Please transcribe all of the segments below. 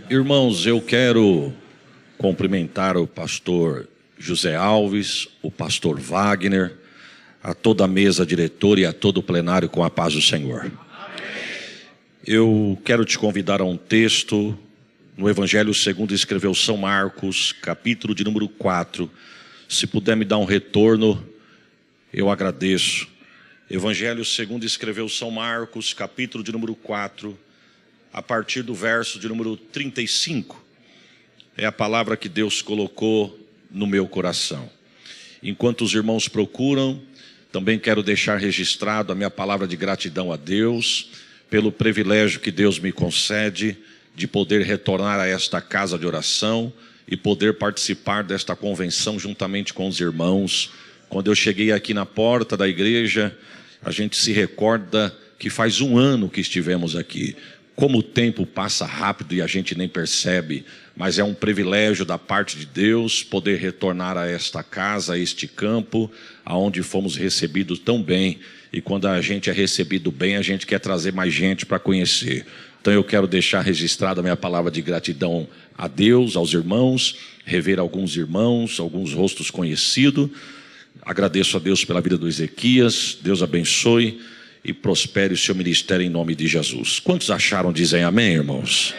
Irmãos, eu quero cumprimentar o pastor José Alves, o pastor Wagner, a toda a mesa diretora e a todo o plenário com a paz do Senhor. Eu quero te convidar a um texto no Evangelho segundo escreveu São Marcos, capítulo de número 4. Se puder me dar um retorno, eu agradeço. Evangelho segundo escreveu São Marcos, capítulo de número 4, a partir do verso de número 35. É a palavra que Deus colocou no meu coração. Enquanto os irmãos procuram, também quero deixar registrado a minha palavra de gratidão a Deus, pelo privilégio que Deus me concede de poder retornar a esta casa de oração e poder participar desta convenção juntamente com os irmãos. Quando eu cheguei aqui na porta da igreja, a gente se recorda que faz um ano que estivemos aqui. Como o tempo passa rápido e a gente nem percebe, mas é um privilégio da parte de Deus poder retornar a esta casa, a este campo, aonde fomos recebidos tão bem. E quando a gente é recebido bem, a gente quer trazer mais gente para conhecer. Então eu quero deixar registrada a minha palavra de gratidão a Deus, aos irmãos, rever alguns irmãos, alguns rostos conhecidos. Agradeço a Deus pela vida do Ezequias. Deus abençoe e prospere o seu ministério em nome de Jesus. Quantos acharam? Dizem amém, irmãos?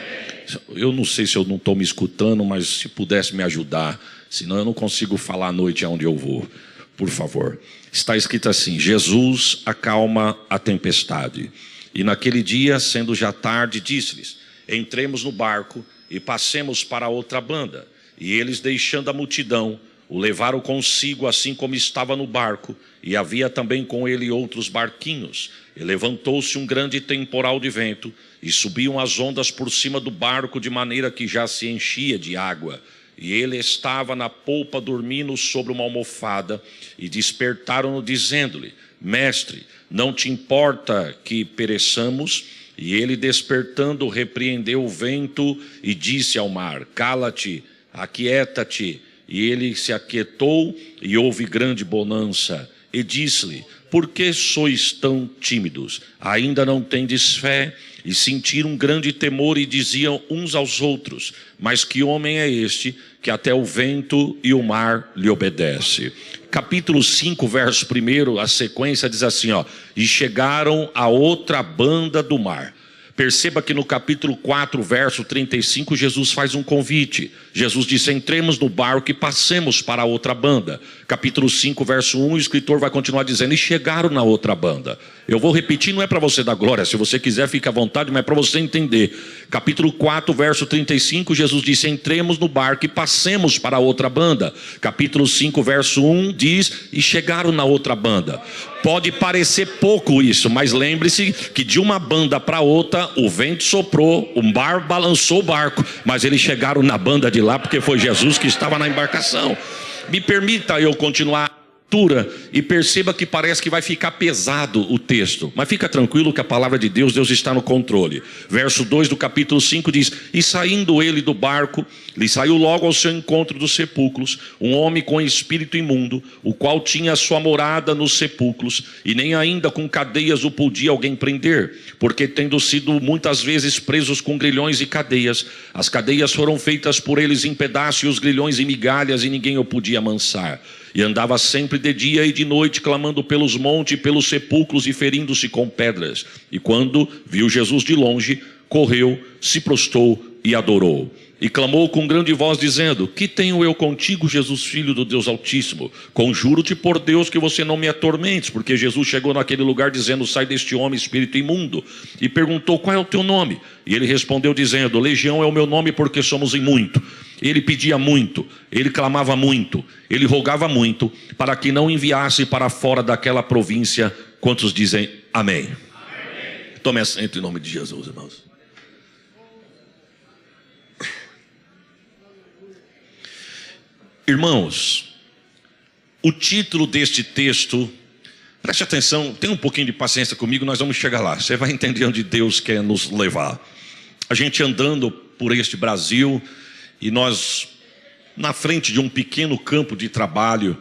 Eu não sei se eu não estou me escutando, mas se pudesse me ajudar, senão eu não consigo falar à noite aonde eu vou. Por favor. Está escrito assim: Jesus acalma a tempestade. E naquele dia, sendo já tarde, disse-lhes: entremos no barco e passemos para a outra banda. E eles, deixando a multidão, o levaram consigo, assim como estava no barco, e havia também com ele outros barquinhos. E levantou-se um grande temporal de vento, e subiam as ondas por cima do barco, de maneira que já se enchia de água. E ele estava na polpa dormindo sobre uma almofada, e despertaram-no dizendo-lhe: Mestre, não te importa que pereçamos? E ele, despertando, repreendeu o vento e disse ao mar: Cala-te, aquieta-te. E ele se aquietou e houve grande bonança. E disse-lhe: por que sois tão tímidos? Ainda não tendes fé? E sentiram um grande temor e diziam uns aos outros: mas que homem é este que até o vento e o mar lhe obedece? Capítulo 5, verso 1, a sequência diz assim, e chegaram a outra banda do mar. Perceba que no capítulo 4, verso 35, Jesus faz um convite. Jesus disse: entremos no barco e passemos para a outra banda. Capítulo 5, verso 1, o escritor vai continuar dizendo: e chegaram na outra banda. Eu vou repetir, não é para você dar glória, se você quiser fica à vontade, mas é para você entender. Capítulo 4, verso 35, Jesus disse: entremos no barco e passemos para a outra banda. Capítulo 5, verso 1 diz: e chegaram na outra banda. Pode parecer pouco isso, mas lembre-se que de uma banda para outra o vento soprou, o mar balançou o barco, mas eles chegaram na banda de lá porque foi Jesus que estava na embarcação. Me permita eu continuar e perceba que parece que vai ficar pesado o texto, mas fica tranquilo que a palavra de Deus está no controle. Verso 2 do capítulo 5 diz: e saindo ele do barco, lhe saiu logo ao seu encontro dos sepulcros um homem com espírito imundo, o qual tinha a sua morada nos sepulcros, e nem ainda com cadeias o podia alguém prender, porque tendo sido muitas vezes presos com grilhões e cadeias, as cadeias foram feitas por eles em pedaços e os grilhões em migalhas, e ninguém o podia amansar. E andava sempre de dia e de noite, clamando pelos montes e pelos sepulcros e ferindo-se com pedras. E quando viu Jesus de longe, correu, se prostrou e adorou. E clamou com grande voz, dizendo: que tenho eu contigo, Jesus, filho do Deus Altíssimo? Conjuro-te por Deus que você não me atormentes. Porque Jesus chegou naquele lugar dizendo: sai deste homem, espírito imundo. E perguntou: qual é o teu nome? E ele respondeu dizendo: Legião é o meu nome, porque somos em muito. Ele pedia muito, ele clamava muito, ele rogava muito, para que não enviasse para fora daquela província. Quantos dizem amém? Amém. Tome assento em nome de Jesus, irmãos. Irmãos, o título deste texto, preste atenção, tenha um pouquinho de paciência comigo, nós vamos chegar lá. Você vai entender onde Deus quer nos levar. A gente andando por este Brasil, e nós, na frente de um pequeno campo de trabalho,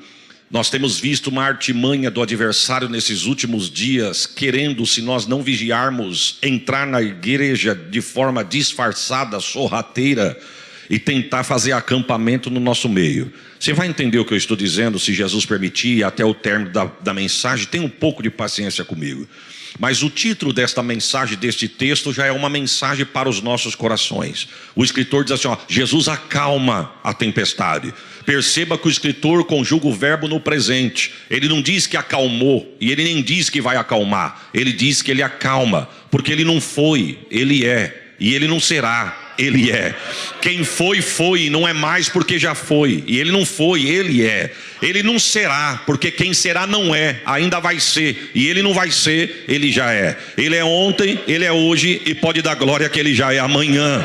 Nós temos visto uma artimanha do adversário nesses últimos dias, querendo, se nós não vigiarmos, entrar na igreja de forma disfarçada, sorrateira, e tentar fazer acampamento no nosso meio. Você vai entender o que eu estou dizendo, se Jesus permitir, até o término da mensagem. Tenha um pouco de paciência comigo. Mas o título desta mensagem, deste texto, já é uma mensagem para os nossos corações. O escritor diz assim, ó, Jesus acalma a tempestade. Perceba que o escritor conjuga o verbo no presente. Ele não diz que acalmou, e ele nem diz que vai acalmar. Ele diz que ele acalma, porque ele não foi, ele é, e ele não será. Ele é. Quem foi, foi, e não é mais porque já foi. E ele não foi, ele é. Ele não será, porque quem será não é, ainda vai ser. E ele não vai ser, ele já é. Ele é ontem, ele é hoje, e pode dar glória que ele já é amanhã.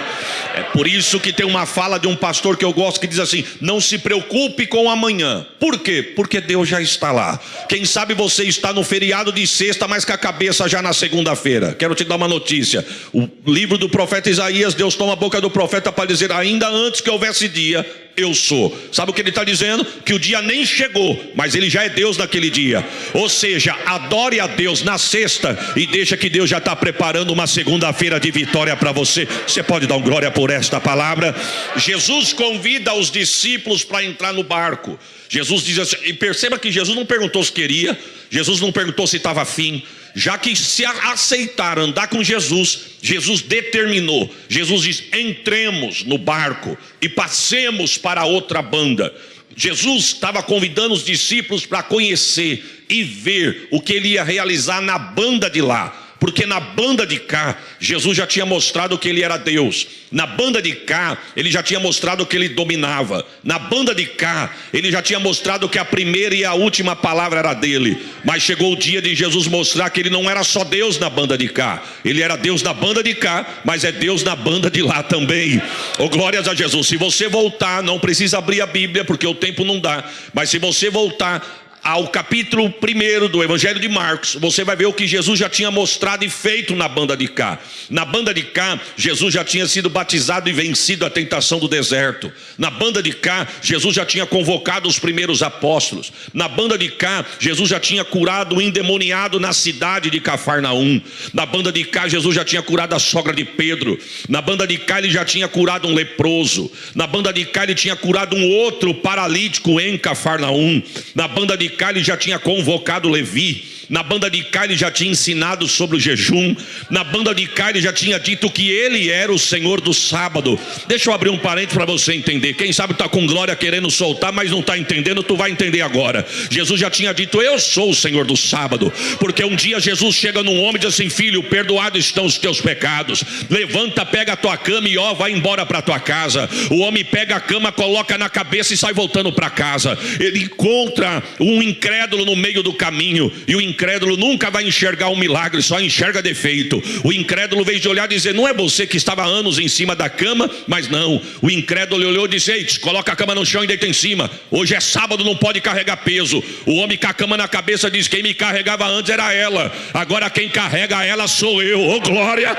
É por isso que tem uma fala de um pastor que eu gosto, que diz assim, não se preocupe com amanhã. Por quê? Porque Deus já está lá. Quem sabe você está no feriado de sexta, mas com a cabeça já na segunda-feira. Quero te dar uma notícia. O livro do profeta Isaías, Deus toma a boca do profeta para dizer, ainda antes que houvesse dia, eu sou. Sabe o que ele está dizendo? Que o dia nem chegou, mas ele já é Deus naquele dia. Ou seja, adore a Deus na sexta e deixa que Deus já está preparando uma segunda-feira de vitória para você. Você pode dar um glória por esta palavra? Jesus convida os discípulos para entrar no barco. Jesus diz assim, e perceba que Jesus não perguntou se queria, Jesus não perguntou se estava afim. Já que se aceitaram andar com Jesus, Jesus determinou. Jesus diz, entremos no barco e passemos para a outra banda. Jesus estava convidando os discípulos para conhecer e ver o que ele ia realizar na banda de lá. Porque na banda de cá, Jesus já tinha mostrado que ele era Deus. Na banda de cá, ele já tinha mostrado que ele dominava. Na banda de cá, ele já tinha mostrado que a primeira e a última palavra era dele. Mas chegou o dia de Jesus mostrar que ele não era só Deus na banda de cá. Ele era Deus na banda de cá, mas é Deus na banda de lá também. Oh, glórias a Jesus. Se você voltar, não precisa abrir a Bíblia, porque o tempo não dá. Mas se você voltar ao capítulo 1 do Evangelho de Marcos, você vai ver o que Jesus já tinha mostrado e feito na banda de cá. Na banda de cá, Jesus já tinha sido batizado e vencido a tentação do deserto. Na banda de cá, Jesus já tinha convocado os primeiros apóstolos. Na banda de cá, Jesus já tinha curado o endemoniado na cidade de Cafarnaum. Na banda de cá, Jesus já tinha curado a sogra de Pedro. Na banda de cá, ele já tinha curado um leproso. Na banda de cá, ele tinha curado um outro paralítico em Cafarnaum. Na banda de cá, ele já tinha convocado Levi. Na banda de cá, ele já tinha ensinado sobre o jejum. Na banda de cá, ele já tinha dito que ele era o Senhor do sábado. Deixa eu abrir um parênteses para você entender. Quem sabe está com glória querendo soltar, mas não está entendendo, tu vai entender agora. Jesus já tinha dito, eu sou o Senhor do sábado. Porque um dia Jesus chega num homem e diz assim, filho, perdoados estão os teus pecados. Levanta, pega a tua cama e ó, vai embora para tua casa. O homem pega a cama, coloca na cabeça e sai voltando para casa. Ele encontra um incrédulo no meio do caminho. E o incrédulo nunca vai enxergar um milagre, só enxerga defeito. O incrédulo veio de olhar e dizer, não é você que estava há anos em cima da cama? Mas não, o incrédulo olhou e disse, ei, coloca a cama no chão e deita em cima. Hoje é sábado, não pode carregar peso. O homem com a cama na cabeça diz, quem me carregava antes era ela, agora quem carrega ela sou eu. Oh glória!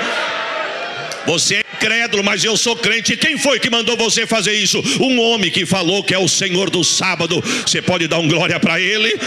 Você é incrédulo, mas eu sou crente. E quem foi que mandou você fazer isso? Um homem que falou que é o Senhor do sábado. Você pode dar um glória para ele?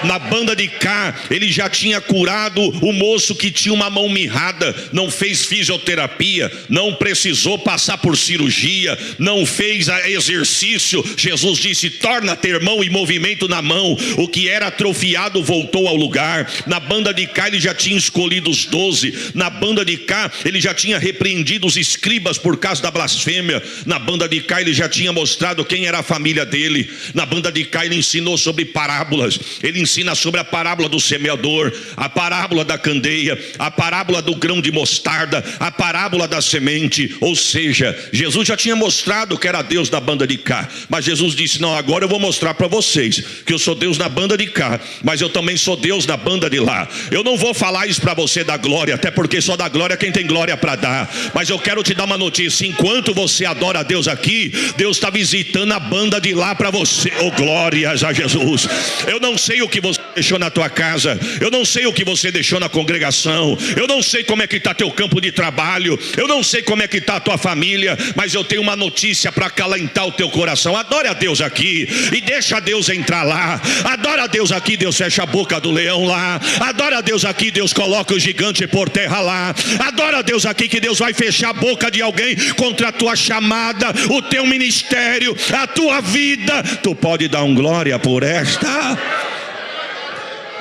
Na banda de cá, ele já tinha curado o moço que tinha uma mão mirrada, não fez fisioterapia, não precisou passar por cirurgia, não fez exercício. Jesus disse, torna a ter mão e movimento na mão. O que era atrofiado voltou ao lugar. Na banda de cá, ele já tinha escolhido os 12. Na banda de cá, ele já tinha repreendido os escribas por causa da blasfêmia. Na banda de cá, ele já tinha mostrado quem era a família dele. Na banda de cá, ele ensinou sobre parábolas. Ele ensina sobre a parábola do semeador, a parábola da candeia, a parábola do grão de mostarda, a parábola da semente. Ou seja, Jesus já tinha mostrado que era Deus da banda de cá, mas Jesus disse, não, agora eu vou mostrar para vocês que eu sou Deus na banda de cá, mas eu também sou Deus na banda de lá. Eu não vou falar isso para você da glória, até porque só dá glória quem tem glória para dar, mas eu quero te dar uma notícia, enquanto você adora a Deus aqui, Deus está visitando a banda de lá para você. Oh glórias a Jesus. Eu não sei o que que você deixou na tua casa, eu não sei o que você deixou na congregação, eu não sei como é que está teu campo de trabalho, eu não sei como é que está a tua família, mas eu tenho uma notícia para acalentar o teu coração. Adore a Deus aqui e deixa Deus entrar lá. Adora a Deus aqui, Deus fecha a boca do leão lá. Adora a Deus aqui, Deus coloca o gigante por terra lá. Adora a Deus aqui, que Deus vai fechar a boca de alguém contra a tua chamada, o teu ministério, a tua vida. Tu pode dar um glória por esta?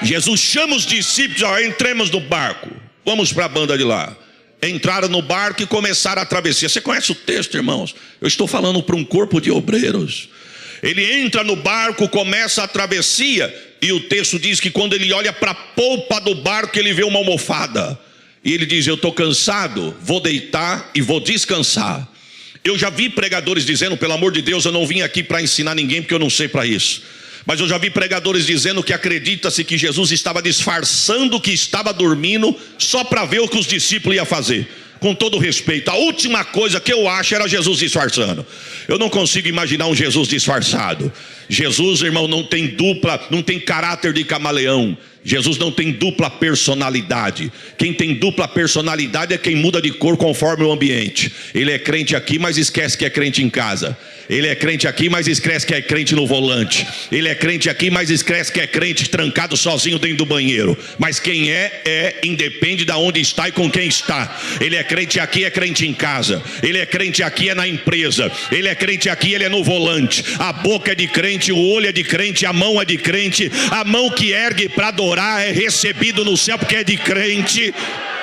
Jesus chama os discípulos, ó, entremos no barco, vamos para a banda de lá. Entraram no barco e começaram a travessia. Você conhece o texto, irmãos? Eu estou falando para um corpo de obreiros. Ele entra no barco, começa a travessia, e o texto diz que quando ele olha para a polpa do barco, ele vê uma almofada. E ele diz: eu estou cansado, vou deitar e vou descansar. Eu já vi pregadores dizendo: pelo amor de Deus, eu não vim aqui para ensinar ninguém, porque eu não sei para isso. Mas eu já vi pregadores dizendo que acredita-se que Jesus estava disfarçando que estava dormindo, só para ver o que os discípulos iam fazer. Com todo respeito, a última coisa que eu acho era Jesus disfarçando. Eu não consigo imaginar um Jesus disfarçado. Jesus, irmão, não tem dupla, não tem caráter de camaleão. Jesus não tem dupla personalidade. Quem tem dupla personalidade é quem muda de cor conforme o ambiente. Ele é crente aqui, mas esquece que é crente em casa. Ele é crente aqui, mas esquece que é crente no volante. Ele é crente aqui, mas esquece que é crente trancado sozinho dentro do banheiro. Mas quem independe de onde está e com quem está. Ele é crente aqui, é crente em casa. Ele é crente aqui, é na empresa. Ele é crente aqui, ele é no volante. A boca é de crente, o olho é de crente, a mão é de crente. A mão que ergue para adorar é recebido no céu, porque é de crente.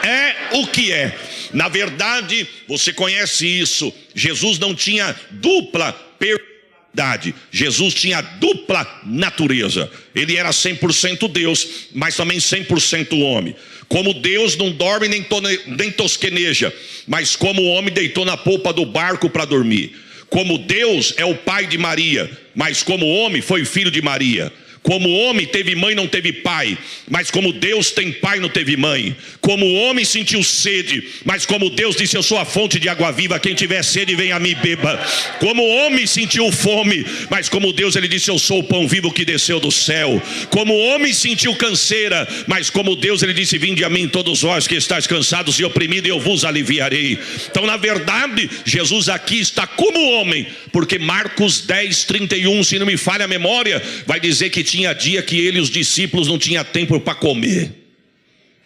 É o que é. Na verdade, você conhece isso. Jesus não tinha dupla personalidade. Jesus tinha dupla natureza. Ele era 100% Deus, mas também 100% homem. Como Deus não dorme nem tosqueneja, mas como homem deitou na polpa do barco para dormir. Como Deus é o pai de Maria, mas como homem foi filho de Maria. Como homem teve mãe, não teve pai, mas como Deus tem pai, não teve mãe. Como homem sentiu sede, mas como Deus disse: eu sou a fonte de água viva, quem tiver sede vem a mim e beba. Como homem sentiu fome, mas como Deus, ele disse: eu sou o pão vivo que desceu do céu. Como homem sentiu canseira, mas como Deus, ele disse: vinde a mim todos vós que estáis cansados e oprimidos, e eu vos aliviarei. Então, na verdade, Jesus aqui está como homem, porque Marcos 10:31, se não me falha a memória, vai dizer que tinha dia que ele e os discípulos não tinham tempo para comer.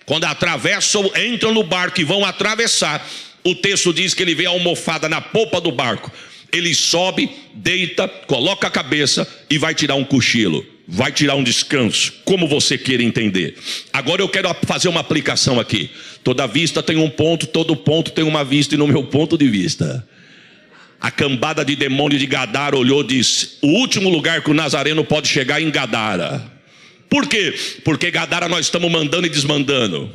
Quando atravessam, entram no barco e vão atravessar, o texto diz que ele vê a almofada na polpa do barco. Ele sobe, deita, coloca a cabeça e vai tirar um cochilo, vai tirar um descanso, como você queira entender. Agora eu quero fazer uma aplicação aqui. Toda vista tem um ponto, todo ponto tem uma vista, e no meu ponto de vista, a cambada de demônio de Gadara olhou e disse: o último lugar que o Nazareno pode chegar é em Gadara. Por quê? Porque Gadara nós estamos mandando e desmandando.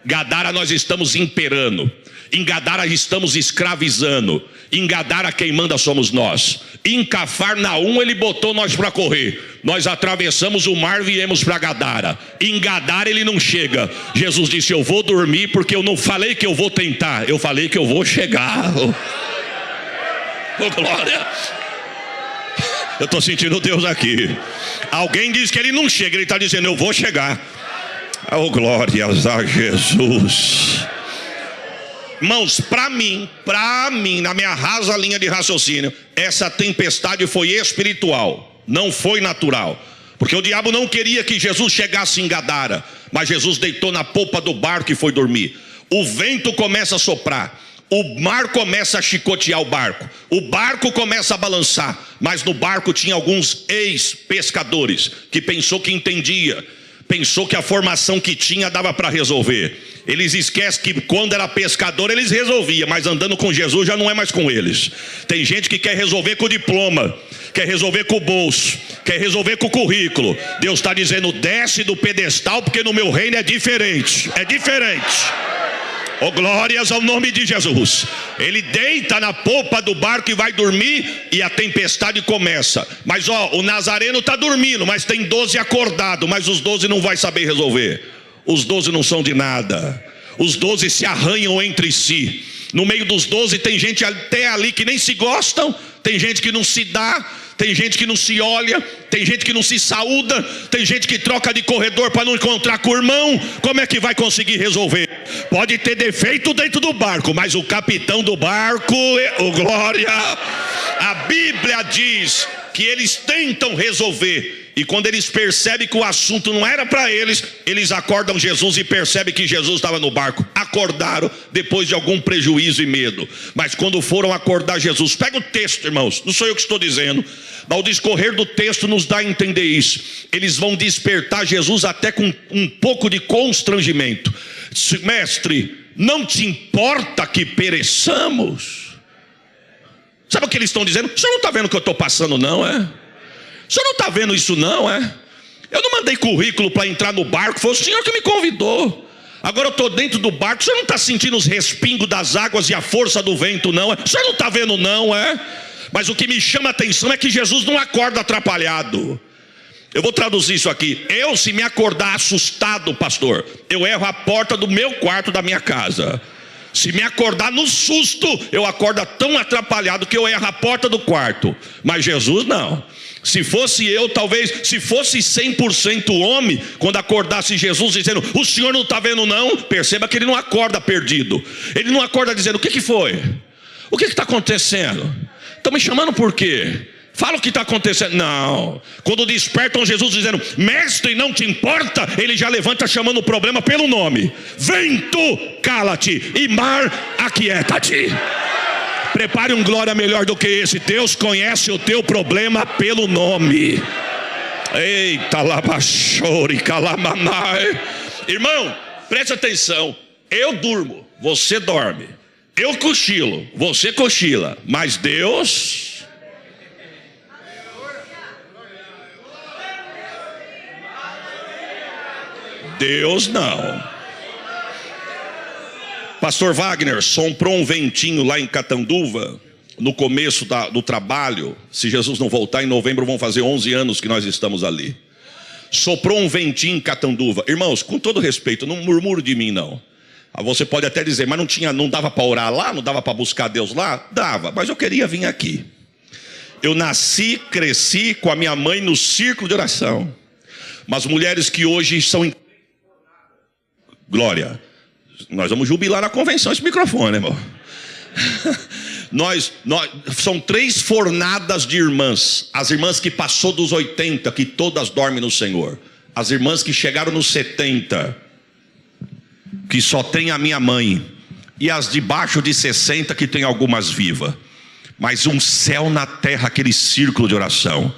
Gadara nós estamos imperando. Em Gadara estamos escravizando. Em Gadara quem manda somos nós. Em Cafarnaum ele botou nós para correr. Nós atravessamos o mar, viemos para Gadara. Em Gadara ele não chega. Jesus disse: eu vou dormir, porque eu não falei que eu vou tentar, eu falei que eu vou chegar. Oh, glória. Eu estou sentindo Deus aqui. Alguém diz que ele não chega, ele está dizendo: eu vou chegar. Oh, glórias a Jesus. Irmãos, para mim, na minha rasa linha de raciocínio, essa tempestade foi espiritual, não foi natural. Porque o diabo não queria que Jesus chegasse em Gadara, mas Jesus deitou na polpa do barco e foi dormir. O vento começa a soprar, o mar começa a chicotear o barco começa a balançar, mas no barco tinha alguns ex-pescadores que pensou que entendia, pensou que a formação que tinha dava para resolver. Eles esquecem que quando era pescador eles resolviam, mas andando com Jesus já não é mais com eles. Tem gente que quer resolver com o diploma, quer resolver com o bolso, quer resolver com o currículo. Deus está dizendo: desce do pedestal, porque no meu reino é diferente. É diferente. Oh, glórias ao nome de Jesus. Ele deita na polpa do barco e vai dormir, e a tempestade começa. Mas o Nazareno está dormindo, mas tem 12 acordados, mas os 12 não vai saber resolver. Os 12 não são de nada. Os 12 se arranham entre si. No meio dos 12 tem gente até ali que nem se gostam, tem gente que não se dá, Tem gente que não se olha, tem gente que não se saúda, tem gente que troca de corredor para não encontrar com o irmão. Como é que vai conseguir resolver? Pode ter defeito dentro do barco, mas o capitão do barco, glória, a Bíblia diz que eles tentam resolver. E quando eles percebem que o assunto não era para eles, eles acordam Jesus e percebem que Jesus estava no barco. Acordaram depois de algum prejuízo e medo. Mas quando foram acordar Jesus, pega o texto, irmãos, não sou eu que estou dizendo, mas o discorrer do texto nos dá a entender isso. Eles vão despertar Jesus até com um pouco de constrangimento. Mestre, não te importa que pereçamos? Sabe o que eles estão dizendo? O senhor não está vendo o que eu estou passando, não, é? O senhor não está vendo isso, não, é? Eu não mandei currículo para entrar no barco, foi o senhor que me convidou. Agora eu estou dentro do barco, o senhor não está sentindo os respingos das águas e a força do vento, não, é? O senhor não está vendo, não, é? Mas o que me chama a atenção é que Jesus não acorda atrapalhado. Eu vou traduzir isso aqui. Eu, se me acordar assustado, pastor, eu erro a porta do meu quarto da minha casa. Se me acordar no susto, eu acordo tão atrapalhado que eu erro a porta do quarto. Mas Jesus não. Se fosse eu, talvez, se fosse 100% homem, quando acordasse Jesus dizendo, o senhor não está vendo não, perceba que ele não acorda perdido. Ele não acorda dizendo, o que foi? O que está acontecendo? Estão me chamando por quê? Fala o que está acontecendo. Não. Quando despertam Jesus dizendo, mestre, não te importa, ele já levanta chamando o problema pelo nome. Vento, cala-te, e mar, aquieta-te. Prepare um glória melhor do que esse. Deus conhece o teu problema pelo nome. Eita, labachore, calamanai. Irmão, preste atenção. Eu durmo, você dorme. Eu cochilo, você cochila. Mas Deus... Deus não. Pastor Wagner soprou um ventinho lá em Catanduva, no começo do trabalho. Se Jesus não voltar em novembro, vão fazer 11 anos que nós estamos ali. Soprou um ventinho em Catanduva. Irmãos, com todo respeito, não murmure de mim não. Você pode até dizer, mas não dava para orar lá? Não dava para buscar Deus lá? Dava, mas eu queria vir aqui. Eu nasci, cresci com a minha mãe no círculo de oração. Mas mulheres que hoje são... Glória. Nós vamos jubilar na convenção esse microfone, irmão. São 3 fornadas de irmãs. As irmãs que passou dos 80, que todas dormem no Senhor. As irmãs que chegaram nos 70, que só tem a minha mãe. E as de baixo de 60, que tem algumas vivas. Mas um céu na terra, aquele círculo de oração.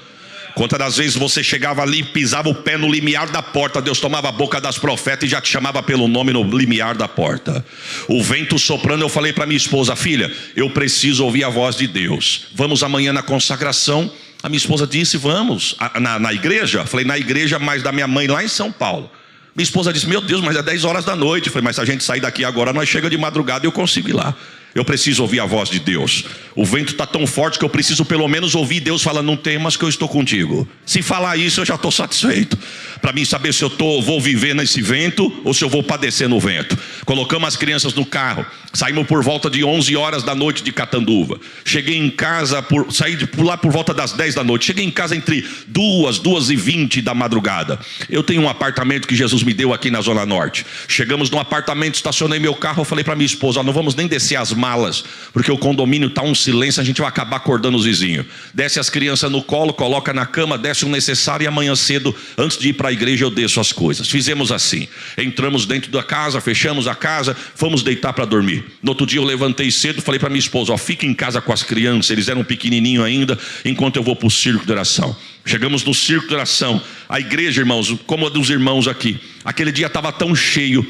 Quantas das vezes você chegava ali, pisava o pé no limiar da porta, Deus tomava a boca das profetas e já te chamava pelo nome no limiar da porta. O vento soprando, eu falei para minha esposa, filha, eu preciso ouvir a voz de Deus. Vamos amanhã na consagração. A minha esposa disse, vamos. Na igreja? Falei, na igreja, mas da minha mãe lá em São Paulo. Minha esposa disse, meu Deus, mas é 10 horas da noite. Eu falei, mas se a gente sair daqui agora, nós chega de madrugada e eu consigo ir lá. Eu preciso ouvir a voz de Deus. O vento está tão forte que eu preciso pelo menos ouvir Deus falando, não temas que eu estou contigo. Se falar isso eu já estou satisfeito. Para mim saber se eu vou viver nesse vento ou se eu vou padecer no vento. Colocamos as crianças no carro. Saímos por volta de 11 horas da noite de Catanduva. Cheguei em casa, saí por lá por volta das 10 da noite. Cheguei em casa entre 2h20 da madrugada. Eu tenho um apartamento que Jesus me deu aqui na Zona Norte. Chegamos no apartamento, estacionei meu carro. Eu falei para minha esposa, não vamos nem descer as malas, porque o condomínio está um silêncio, a gente vai acabar acordando os vizinhos. Desce as crianças no colo, coloca na cama, desce o necessário e amanhã cedo, antes de ir para a igreja, eu desço as coisas. Fizemos assim, entramos dentro da casa, fechamos a casa, fomos deitar para dormir. No outro dia eu levantei cedo, falei para minha esposa, fica em casa com as crianças, eles eram pequenininhos ainda, enquanto eu vou para o círculo de oração. Chegamos no círculo de oração, a igreja, irmãos, como a dos irmãos aqui, aquele dia estava tão cheio,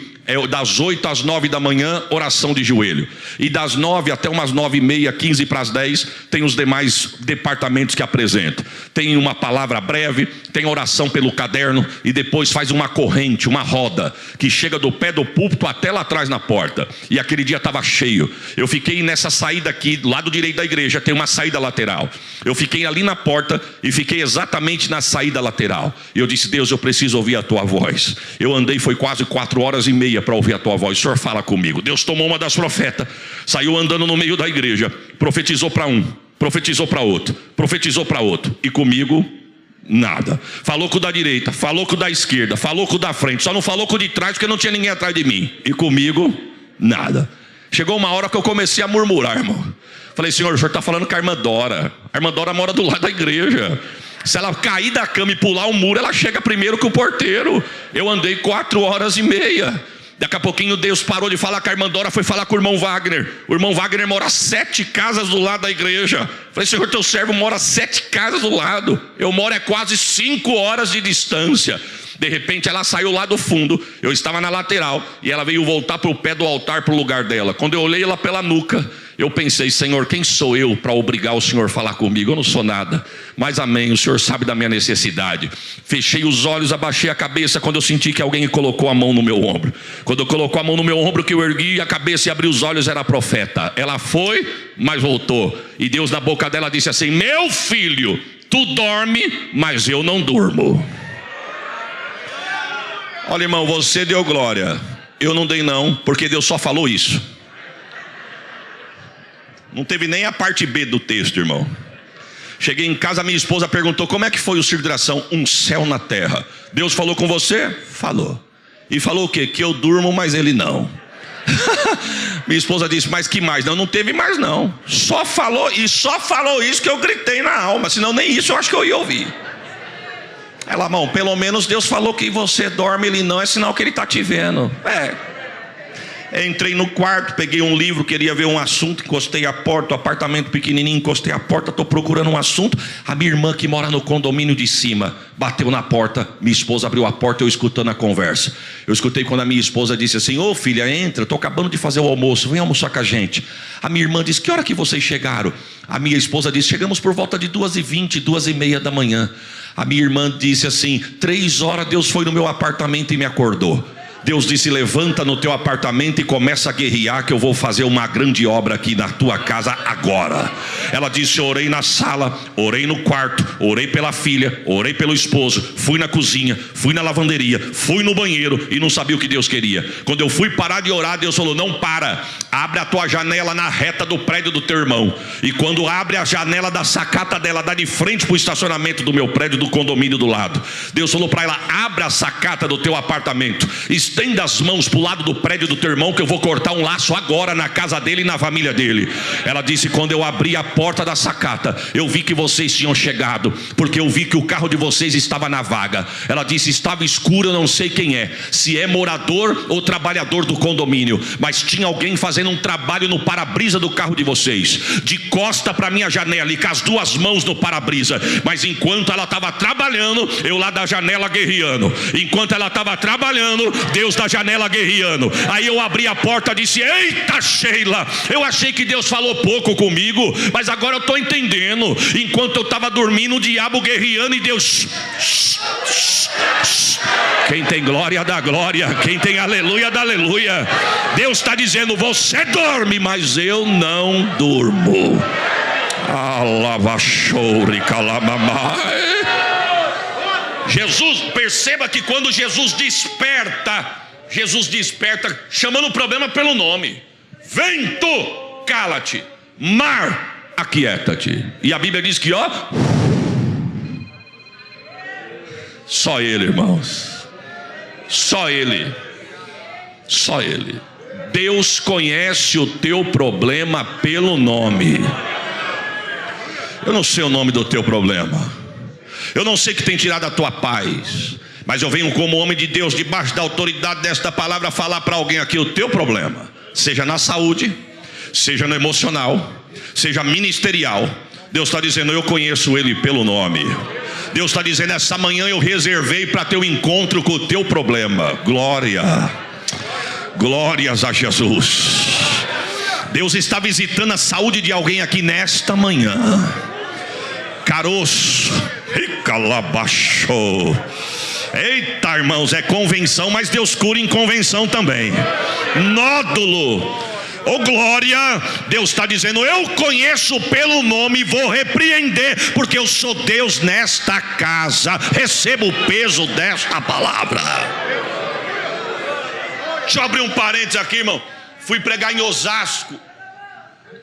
das 8 às 9 da manhã, oração de joelho. E das 9 até umas 9h30, 15 para as 10, tem os demais departamentos que apresentam. Tem uma palavra breve, tem oração pelo caderno e depois faz uma corrente, uma roda, que chega do pé do púlpito até lá atrás na porta. E aquele dia estava cheio. Eu fiquei nessa saída aqui, do lado direito da igreja, tem uma saída lateral. Eu fiquei ali na porta e fiquei exatamente na saída lateral. E eu disse, Deus, eu preciso ouvir a tua voz. Eu andei, foi quase 4h30 para ouvir a tua voz. O Senhor fala comigo. Deus tomou uma das profetas, saiu andando no meio da igreja, profetizou para um, profetizou para outro, profetizou para outro, e comigo nada. Falou com o da direita, falou com o da esquerda, falou com o da frente, só não falou com o de trás porque não tinha ninguém atrás de mim, e comigo nada. Chegou uma hora que eu comecei a murmurar, irmão. Falei: Senhor, o senhor está falando com a irmã Dora. A irmã Dora mora do lado da igreja. Se ela cair da cama e pular o muro, ela chega primeiro que o porteiro. Eu andei 4h30. Daqui a pouquinho Deus parou de falar com a irmã Dora, foi falar com o irmão Wagner. O irmão Wagner mora 7 casas do lado da igreja. Falei: Senhor, teu servo mora 7 casas do lado. Eu moro quase 5 horas de distância. De repente ela saiu lá do fundo, eu estava na lateral, e ela veio voltar para o pé do altar, para o lugar dela. Quando eu olhei ela pela nuca, eu pensei: Senhor, quem sou eu para obrigar o Senhor a falar comigo? Eu não sou nada, mas amém, o Senhor sabe da minha necessidade. Fechei os olhos, abaixei a cabeça, quando eu senti que alguém colocou a mão no meu ombro. Quando colocou a mão no meu ombro, que eu ergui a cabeça e abri os olhos, era a profeta. Ela foi, mas voltou, e Deus na boca dela disse assim: meu filho, tu dorme, mas eu não durmo. Olha, irmão, você deu glória, eu não dei não, porque Deus só falou isso. Não teve nem a parte B do texto, irmão. Cheguei em casa, minha esposa perguntou: como é que foi o círculo de oração? Um céu na terra. Deus falou com você? Falou. E falou o quê? Que eu durmo, mas ele não. Minha esposa disse: mas que mais? Não teve mais não. Só falou, e só falou isso que eu gritei na alma, senão nem isso eu acho que eu ia ouvir. Ela: irmão, pelo menos Deus falou que você dorme, ele não, é sinal que ele está te vendo. Entrei no quarto, peguei um livro, queria ver um assunto, encostei a porta, o apartamento pequenininho, encostei a porta, estou procurando um assunto. A minha irmã, que mora no condomínio de cima, bateu na porta, minha esposa abriu a porta, eu escutando a conversa. Eu escutei quando a minha esposa disse assim: ô filha, entra, estou acabando de fazer o almoço, vem almoçar com a gente. A minha irmã disse: que hora que vocês chegaram? A minha esposa disse: chegamos por volta de 2h20, 2h30 da manhã. A minha irmã disse assim: 3 horas Deus foi no meu apartamento e me acordou. Deus disse: levanta no teu apartamento e começa a guerrear, que eu vou fazer uma grande obra aqui na tua casa agora. Ela disse: eu orei na sala, orei no quarto, orei pela filha, orei pelo esposo, fui na cozinha, fui na lavanderia, fui no banheiro e não sabia o que Deus queria. Quando eu fui parar de orar, Deus falou: não para, abre a tua janela na reta do prédio do teu irmão. E quando abre a janela da sacata dela, dá de frente para o estacionamento do meu prédio, do condomínio do lado. Deus falou para ela: abra a sacata do teu apartamento, estenda as mãos para o lado do prédio do teu irmão, que eu vou cortar um laço agora na casa dele e na família dele. Ela disse: quando eu abri a porta da sacata, eu vi que vocês tinham chegado, porque eu vi que o carro de vocês estava na vaga. Ela disse: estava escuro, eu não sei quem é, se é morador ou trabalhador do condomínio, mas tinha alguém fazendo um trabalho no para-brisa do carro de vocês, de costa para minha janela e com as 2 mãos no para-brisa. Mas enquanto ela estava trabalhando, eu lá da janela guerreando. Enquanto ela estava trabalhando, Deus da janela guerreando. Aí eu abri a porta e disse: eita Sheila, eu achei que Deus falou pouco comigo, mas agora eu estou entendendo. Enquanto eu estava dormindo, o diabo guerreando, e Deus... Quem tem glória dá glória, quem tem aleluia dá aleluia. Deus está dizendo: você dorme, mas eu não durmo. Jesus, perceba que quando Jesus desperta chamando o problema pelo nome. Vento, cala-te. Mar, aquieta-te. E a Bíblia diz que só Ele, irmãos, só Ele, só Ele. Deus conhece o teu problema pelo nome. Eu não sei o nome do teu problema, eu não sei que tem tirado a tua paz, mas eu venho como homem de Deus, debaixo da autoridade desta palavra, falar para alguém aqui o teu problema, seja na saúde, seja no emocional, seja ministerial. Deus está dizendo: eu conheço ele pelo nome. Deus está dizendo: essa manhã eu reservei para teu encontro com o teu problema. Glórias a Jesus. Deus está visitando a saúde de alguém aqui nesta manhã. Caroço, eita irmãos, é convenção, mas Deus cura em convenção também. Nódulo, glória. Deus está dizendo: eu conheço pelo nome e vou repreender, porque eu sou Deus nesta casa. Receba o peso desta palavra. Deixa eu abrir um parênteses aqui, irmão. Fui pregar em Osasco.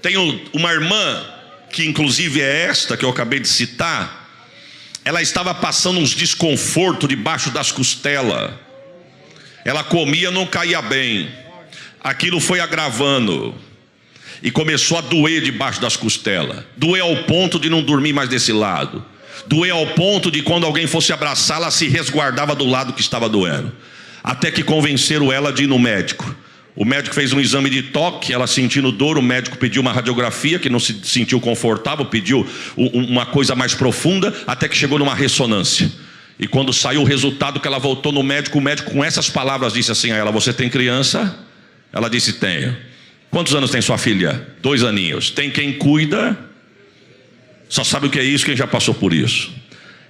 Tenho uma irmã que inclusive é esta que eu acabei de citar, ela estava passando uns desconfortos debaixo das costelas. Ela comia, não caía bem. Aquilo foi agravando e começou a doer debaixo das costelas. Doer ao ponto de não dormir mais desse lado. Doer ao ponto de quando alguém fosse abraçá-la, ela se resguardava do lado que estava doendo. Até que convenceram ela de ir no médico. O médico fez um exame de toque, ela sentindo dor, o médico pediu uma radiografia, que não se sentiu confortável, pediu uma coisa mais profunda, até que chegou numa ressonância. E quando saiu o resultado, que ela voltou no médico, o médico com essas palavras disse assim a ela: você tem criança? Ela disse: tenho. Quantos anos tem sua filha? 2 aninhos. Tem quem cuida? Só sabe o que é isso quem já passou por isso.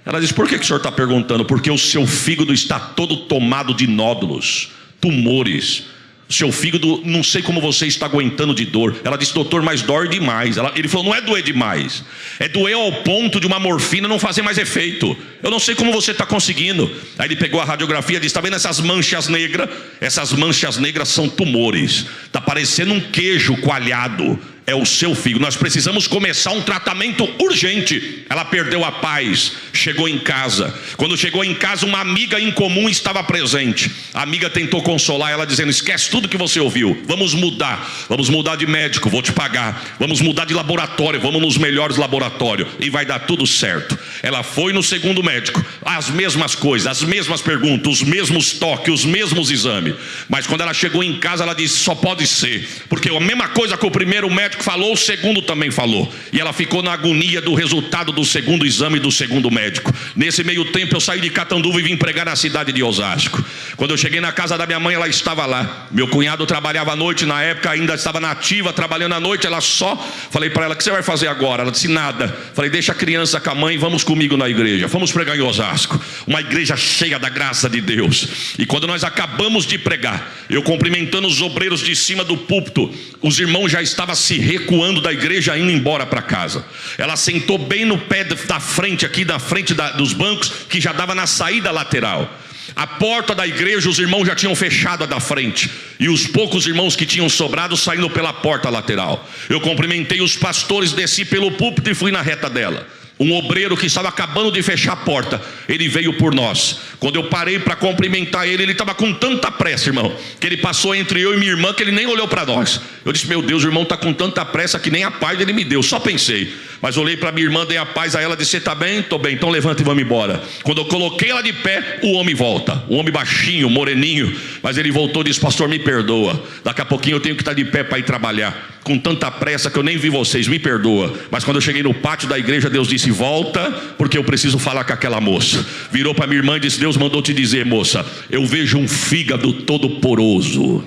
Ela disse: por que o senhor está perguntando? Porque o seu fígado está todo tomado de nódulos, tumores. Seu fígado, não sei como você está aguentando de dor. Ela disse: doutor, mas dói demais. Ele falou: não é doer demais, é doer ao ponto de uma morfina não fazer mais efeito. Eu não sei como você está conseguindo. Aí ele pegou a radiografia e disse: está vendo essas manchas negras? Essas manchas negras são tumores. Está parecendo um queijo coalhado. É o seu fígado. Nós precisamos começar um tratamento urgente. Ela perdeu a paz, chegou em casa. Quando chegou em casa, uma amiga em comum estava presente. A amiga tentou consolar ela, dizendo: esquece tudo que você ouviu, vamos mudar de médico, vou te pagar. Vamos mudar de laboratório, vamos nos melhores laboratórios e vai dar tudo certo. Ela foi no segundo médico, as mesmas coisas, as mesmas perguntas, os mesmos toques, os mesmos exames. Mas quando ela chegou em casa, ela disse: só pode ser, porque a mesma coisa que o primeiro médico falou, o segundo também falou. E ela ficou na agonia do resultado do segundo exame do segundo médico. Nesse meio tempo eu saí de Catanduva e vim pregar na cidade de Osasco. Quando eu cheguei na casa da minha mãe, ela estava lá. Meu cunhado trabalhava à noite, na época ainda estava nativa, trabalhando à noite. Ela só, falei para ela: o que você vai fazer agora? Ela disse: nada. Falei: deixa a criança com a mãe, vamos comigo na igreja. Vamos pregar em Osasco, uma igreja cheia da graça de Deus. E quando nós acabamos de pregar, eu cumprimentando os obreiros de cima do púlpito, os irmãos já estavam se recuando da igreja, indo embora para casa. Ela sentou bem no pé da frente aqui, da frente dos bancos, que já dava na saída lateral. A porta da igreja, os irmãos já tinham fechado a da frente, e os poucos irmãos que tinham sobrado saindo pela porta lateral. Eu cumprimentei os pastores, desci pelo púlpito e fui na reta dela. Um obreiro que estava acabando de fechar a porta, ele veio por nós. Quando eu parei para cumprimentar ele, ele estava com tanta pressa, irmão, que ele passou entre eu e minha irmã, que ele nem olhou para nós. Eu disse: meu Deus, o irmão está com tanta pressa que nem a paz ele me deu. Só pensei, mas olhei para minha irmã, dei a paz a ela, disse: você está bem? Estou bem, então levanta e vamos embora. Quando eu coloquei ela de pé, o homem volta. Um homem baixinho, moreninho, mas ele voltou e disse: pastor, me perdoa, daqui a pouquinho eu tenho que estar de pé para ir trabalhar, com tanta pressa que eu nem vi vocês, me perdoa. Mas quando eu cheguei no pátio da igreja, Deus disse: volta, porque eu preciso falar com aquela moça. Virou para minha irmã e disse: Deus mandou te dizer, moça, eu vejo um fígado todo poroso,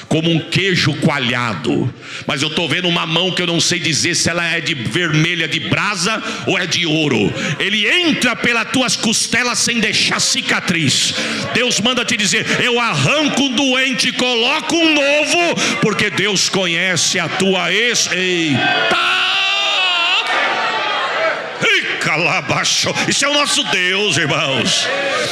como um queijo coalhado, mas eu estou vendo uma mão que eu não sei dizer se ela é de vermelha de brasa ou é de ouro. Ele entra pelas tuas costelas sem deixar cicatriz. Deus manda te dizer: eu arranco um doente e coloco um novo, porque Deus conhece a tua Eita! Isso é o nosso Deus, irmãos.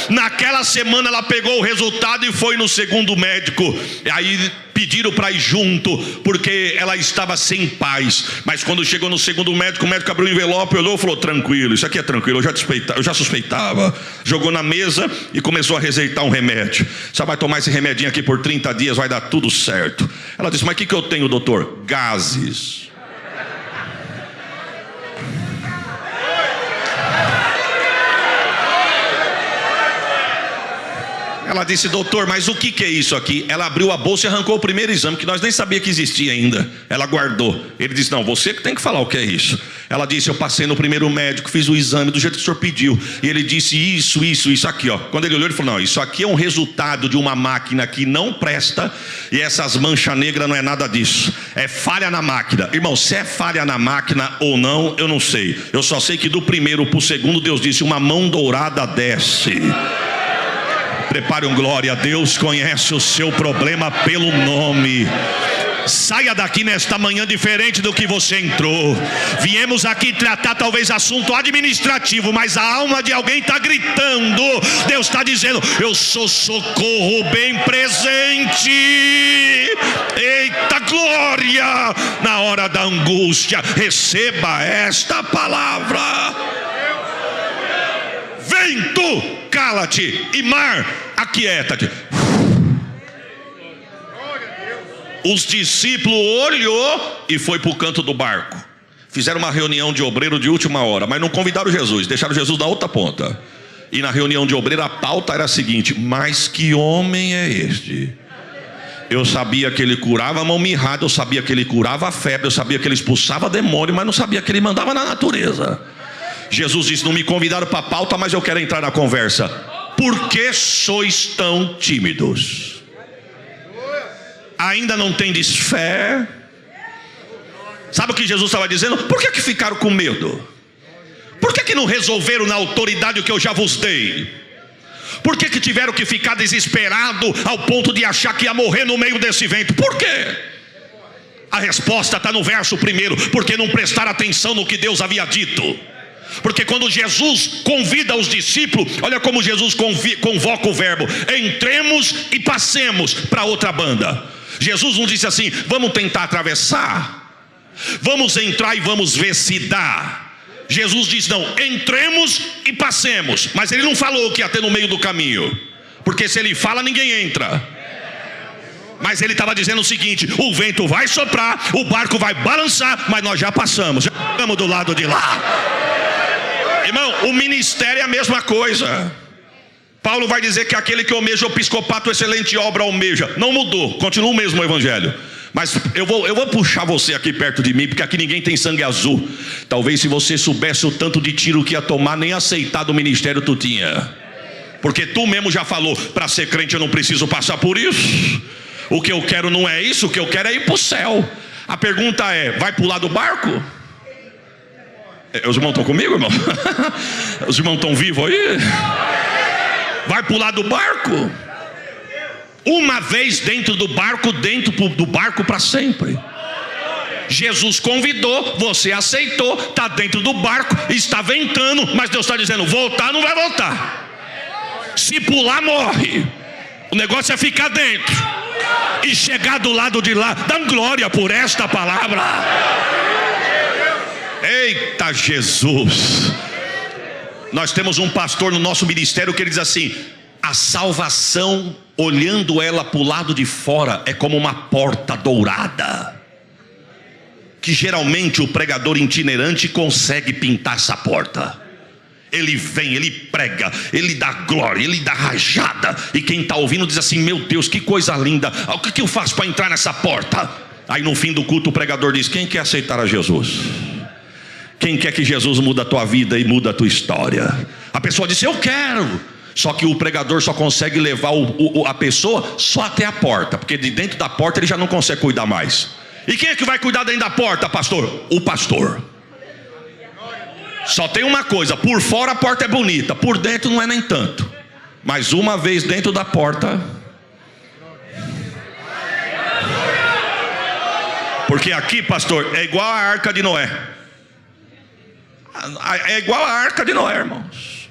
Naquela semana ela pegou o resultado e foi no segundo médico. Aí pediram para ir junto, porque ela estava sem paz. Mas quando chegou no segundo médico, o médico abriu o envelope, olhou e falou: tranquilo, isso aqui é tranquilo, eu já suspeitava. Jogou na mesa e começou a receitar um remédio. Você vai tomar esse remedinho aqui por 30 dias, vai dar tudo certo. Ela disse: mas o que eu tenho, doutor? Gases. Ela disse: doutor, mas o que é isso aqui? Ela abriu a bolsa e arrancou o primeiro exame, que nós nem sabíamos que existia ainda. Ela guardou. Ele disse: não, você que tem que falar o que é isso. Ela disse: eu passei no primeiro médico, fiz o exame do jeito que o senhor pediu. E ele disse: isso aqui, ó. Quando ele olhou, ele falou: não, isso aqui é um resultado de uma máquina que não presta, e essas manchas negras não é nada disso. É falha na máquina. Irmão, se é falha na máquina ou não, eu não sei. Eu só sei que do primeiro para o segundo, Deus disse: uma mão dourada desce. Prepare um glória a Deus, conhece o seu problema pelo nome. Saia daqui nesta manhã diferente do que você entrou. Viemos aqui tratar talvez assunto administrativo, mas a alma de alguém está gritando. Deus está dizendo: eu sou socorro bem presente. Eita glória! Na hora da angústia, receba esta palavra: vento, cala-te, e mar, aquieta-te. Os discípulos olhou e foi para o canto do barco. Fizeram uma reunião de obreiro de última hora, mas não convidaram Jesus, deixaram Jesus na outra ponta. E na reunião de obreiro a pauta era a seguinte: mas que homem é este? Eu sabia que ele curava a mão mirrada, eu sabia que ele curava a febre, eu sabia que ele expulsava demônio, mas não sabia que ele mandava na natureza. Jesus disse: não me convidaram para a pauta, mas eu quero entrar na conversa. Por que sois tão tímidos? Ainda não tendes fé? Sabe o que Jesus estava dizendo? Por que ficaram com medo? Por que não resolveram na autoridade o que eu já vos dei? Por que tiveram que ficar desesperado ao ponto de achar que ia morrer no meio desse vento? Por quê? A resposta está no verso 1: porque não prestaram atenção no que Deus havia dito. Porque quando Jesus convida os discípulos, olha como Jesus convoca o verbo: entremos e passemos para outra banda. Jesus não disse assim: vamos tentar atravessar, vamos entrar e vamos ver se dá. Jesus disse: não, entremos e passemos. Mas ele não falou o que ia ter no meio do caminho, porque se ele fala, ninguém entra. Mas ele estava dizendo o seguinte: o vento vai soprar, o barco vai balançar, mas nós já passamos, já estamos do lado de lá. Irmão, o ministério é a mesma coisa. Paulo vai dizer que aquele que almeja o episcopato, excelente obra almeja. Não mudou, continua o mesmo evangelho. Mas eu vou puxar você aqui perto de mim, porque aqui ninguém tem sangue azul. Talvez se você soubesse o tanto de tiro que ia tomar, nem aceitar do ministério tu tinha. Porque tu mesmo já falou: para ser crente eu não preciso passar por isso. O que eu quero não é isso, o que eu quero é ir para o céu. A pergunta é: vai pular do barco? Os irmãos estão comigo, irmão? Os irmãos estão vivos aí? Vai pular do barco? Uma vez dentro do barco para sempre. Jesus convidou, você aceitou, está dentro do barco, está ventando, mas Deus está dizendo: voltar não vai voltar. Se pular, morre. O negócio é ficar dentro e chegar do lado de lá. Dá glória por esta palavra. Eita Jesus! Nós temos um pastor no nosso ministério que ele diz assim: a salvação, olhando ela para o lado de fora, é como uma porta dourada, que geralmente o pregador itinerante consegue pintar essa porta. Ele vem, ele prega, ele dá glória, ele dá rajada, e quem está ouvindo diz assim: meu Deus, que coisa linda, o que eu faço para entrar nessa porta? Aí no fim do culto o pregador diz: quem quer aceitar a Jesus? Quem quer que Jesus muda a tua vida e muda a tua história? A pessoa diz: eu quero. Só que o pregador só consegue levar a pessoa só até a porta, porque de dentro da porta ele já não consegue cuidar mais. E quem é que vai cuidar dentro da porta, pastor? O pastor. Só tem uma coisa: por fora a porta é bonita, por dentro não é nem tanto. Mas uma vez dentro da porta, porque aqui, pastor, é igual a arca de Noé. É igual a arca de Noé, irmãos.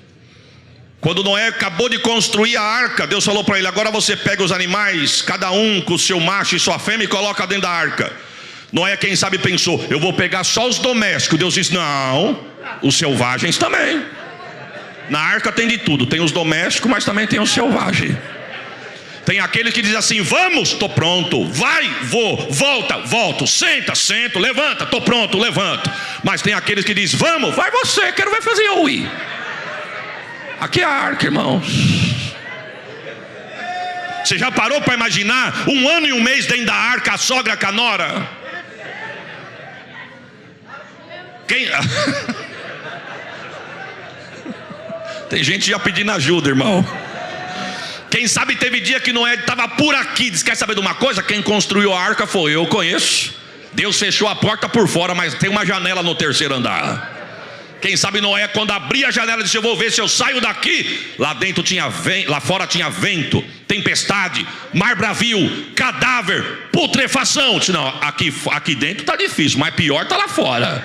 Quando Noé acabou de construir a arca, Deus falou para ele: agora você pega os animais, cada um com o seu macho e sua fêmea, e coloca dentro da arca. Noé, quem sabe, pensou: eu vou pegar só os domésticos. Deus disse: não, os selvagens também. Na arca tem de tudo, tem os domésticos, mas também tem os selvagens. Tem aquele que diz assim: vamos, estou pronto. Vai, vou, volta, volto. Senta, sento, levanta, estou pronto, levanto. Mas tem aqueles que diz: vamos, vai você, quero ver fazer eu ir. Aqui é a arca, irmãos. Você já parou para imaginar 1 ano e 1 mês dentro da arca, a sogra, com a nora? Quem... Tem gente já pedindo ajuda, irmão. Quem sabe teve dia que Noé estava por aqui, diz: quer saber de uma coisa? Quem construiu a arca foi eu, conheço. Deus fechou a porta por fora, mas tem uma janela no 3º andar. Quem sabe Noé, quando abria a janela, disse: eu vou ver se eu saio daqui. Lá dentro tinha vento, lá fora tinha vento, tempestade, mar bravio, cadáver, putrefação. Disse: não, aqui dentro está difícil, mas pior está lá fora.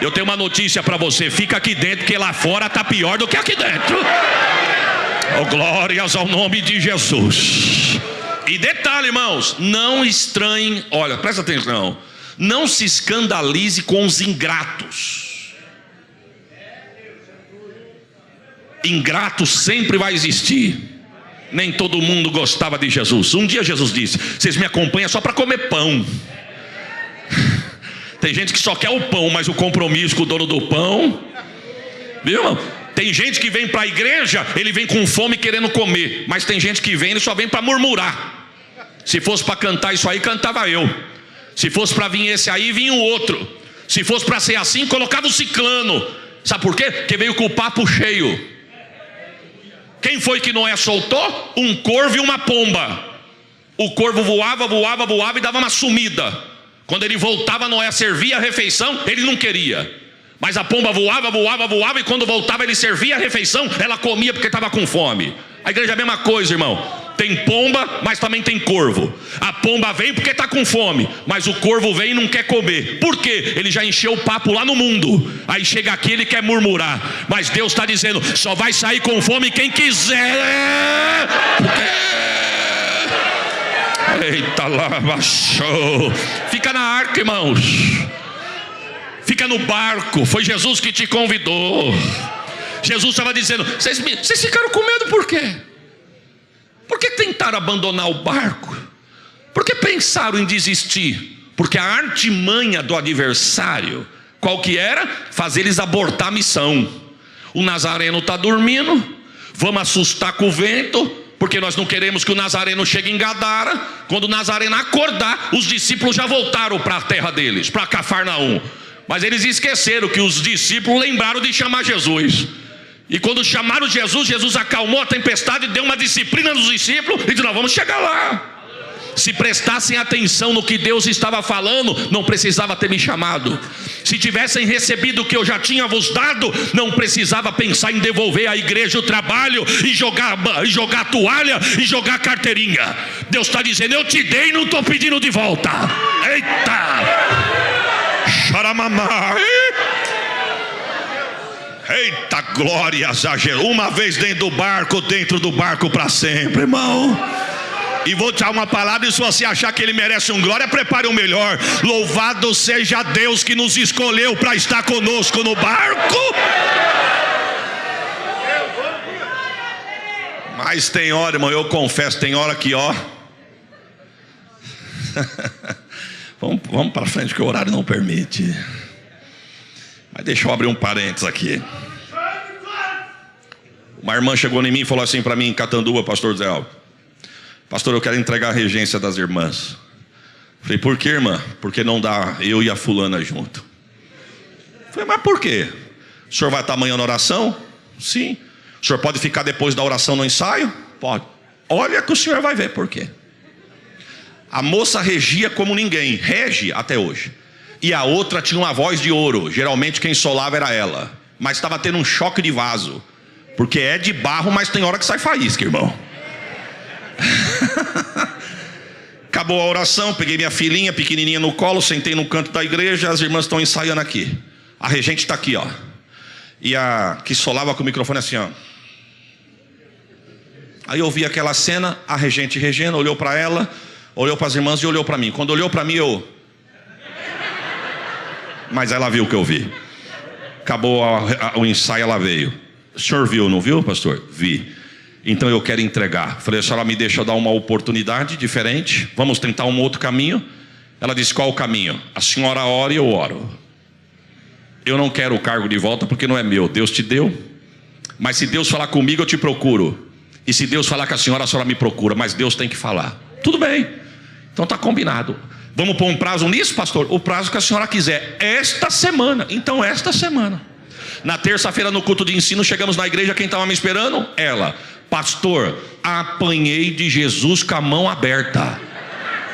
Eu tenho uma notícia para você: fica aqui dentro, porque lá fora está pior do que aqui dentro. Oh, glórias ao nome de Jesus. E detalhe, irmãos, não estranhem, olha, presta atenção, não se escandalize com os ingratos. Ingrato sempre vai existir. Nem todo mundo gostava de Jesus. Um dia Jesus disse: vocês me acompanham só para comer pão. Tem gente que só quer o pão, mas o compromisso com o dono do pão, viu, irmão? Tem gente que vem para a igreja, ele vem com fome querendo comer. Mas tem gente que vem, ele só vem para murmurar. Se fosse para cantar isso aí, cantava eu. Se fosse para vir esse aí, vinha o outro. Se fosse para ser assim, colocava o ciclano. Sabe por quê? Porque veio com o papo cheio. Quem foi que Noé soltou? Um corvo e uma pomba. O corvo voava e dava uma sumida. Quando ele voltava, Noé servia a refeição, ele não queria. Mas a pomba voava e quando voltava ele servia a refeição, ela comia porque estava com fome. A igreja é a mesma coisa, irmão. Tem pomba, mas também tem corvo. A pomba vem porque está com fome, mas o corvo vem e não quer comer. Por quê? Ele já encheu o papo lá no mundo. Aí chega aqui, ele quer murmurar. Mas Deus está dizendo: só vai sair com fome quem quiser. Eita, lá baixou. Fica na arca, irmãos. Fica no barco. Foi Jesus que te convidou. Jesus estava dizendo: vocês ficaram com medo por quê? Por que tentaram abandonar o barco? Por que pensaram em desistir? Porque a artimanha do adversário, qual que era? Fazer eles abortar a missão. O Nazareno está dormindo, vamos assustar com o vento, porque nós não queremos que o Nazareno chegue em Gadara. Quando o Nazareno acordar, os discípulos já voltaram para a terra deles, para Cafarnaum. Mas eles esqueceram que os discípulos lembraram de chamar Jesus. E quando chamaram Jesus, Jesus acalmou a tempestade, deu uma disciplina nos discípulos e disse: nós vamos chegar lá. Se prestassem atenção no que Deus estava falando, não precisava ter me chamado. Se tivessem recebido o que eu já tinha vos dado, não precisava pensar em devolver à igreja o trabalho e jogar a toalha e jogar a carteirinha. Deus está dizendo: eu te dei e não estou pedindo de volta. Eita! Xaramamá! Eita, glórias a Jesus. Uma vez dentro do barco para sempre, irmão. E vou te dar uma palavra: e se você achar que ele merece um glória, prepare o melhor. Louvado seja Deus que nos escolheu para estar conosco no barco. Mas tem hora, irmão, eu confesso, tem hora que vamos para frente que o horário não permite. Mas deixa eu abrir um parênteses aqui. Uma irmã chegou em mim e falou assim para mim em Catanduva: pastor Zé Alves, pastor, eu quero entregar a regência das irmãs. Falei: por que, irmã? Porque não dá eu e a fulana junto. Falei: mas por quê? O senhor vai estar amanhã na oração? Sim. O senhor pode ficar depois da oração no ensaio? Pode. Olha que o senhor vai ver por quê. A moça regia como ninguém, rege até hoje. E a outra tinha uma voz de ouro. Geralmente quem solava era ela. Mas estava tendo um choque de vaso. Porque é de barro, mas tem hora que sai faísca, irmão. Acabou a oração, peguei minha filhinha pequenininha no colo, sentei no canto da igreja. As irmãs estão ensaiando aqui. A regente está aqui, ó. E a que solava com o microfone assim, ó. Aí eu vi aquela cena, a regente regendo, olhou para ela, olhou para as irmãs e olhou para mim. Quando olhou para mim, mas ela viu o que eu vi. Acabou o ensaio, ela veio. O senhor viu, não viu, pastor? Vi. Então eu quero entregar. Falei: a senhora me deixa eu dar uma oportunidade diferente? Vamos tentar um outro caminho? Ela disse: qual o caminho? A senhora ora e eu oro. Eu não quero o cargo de volta porque não é meu, Deus te deu. Mas se Deus falar comigo, eu te procuro. E se Deus falar com a senhora me procura. Mas Deus tem que falar. Tudo bem, então está combinado. Vamos pôr um prazo nisso, pastor? O prazo que a senhora quiser. Esta semana. Então esta semana. Na terça-feira no culto de ensino, chegamos na igreja. Quem estava me esperando? Ela: pastor, apanhei de Jesus com a mão aberta.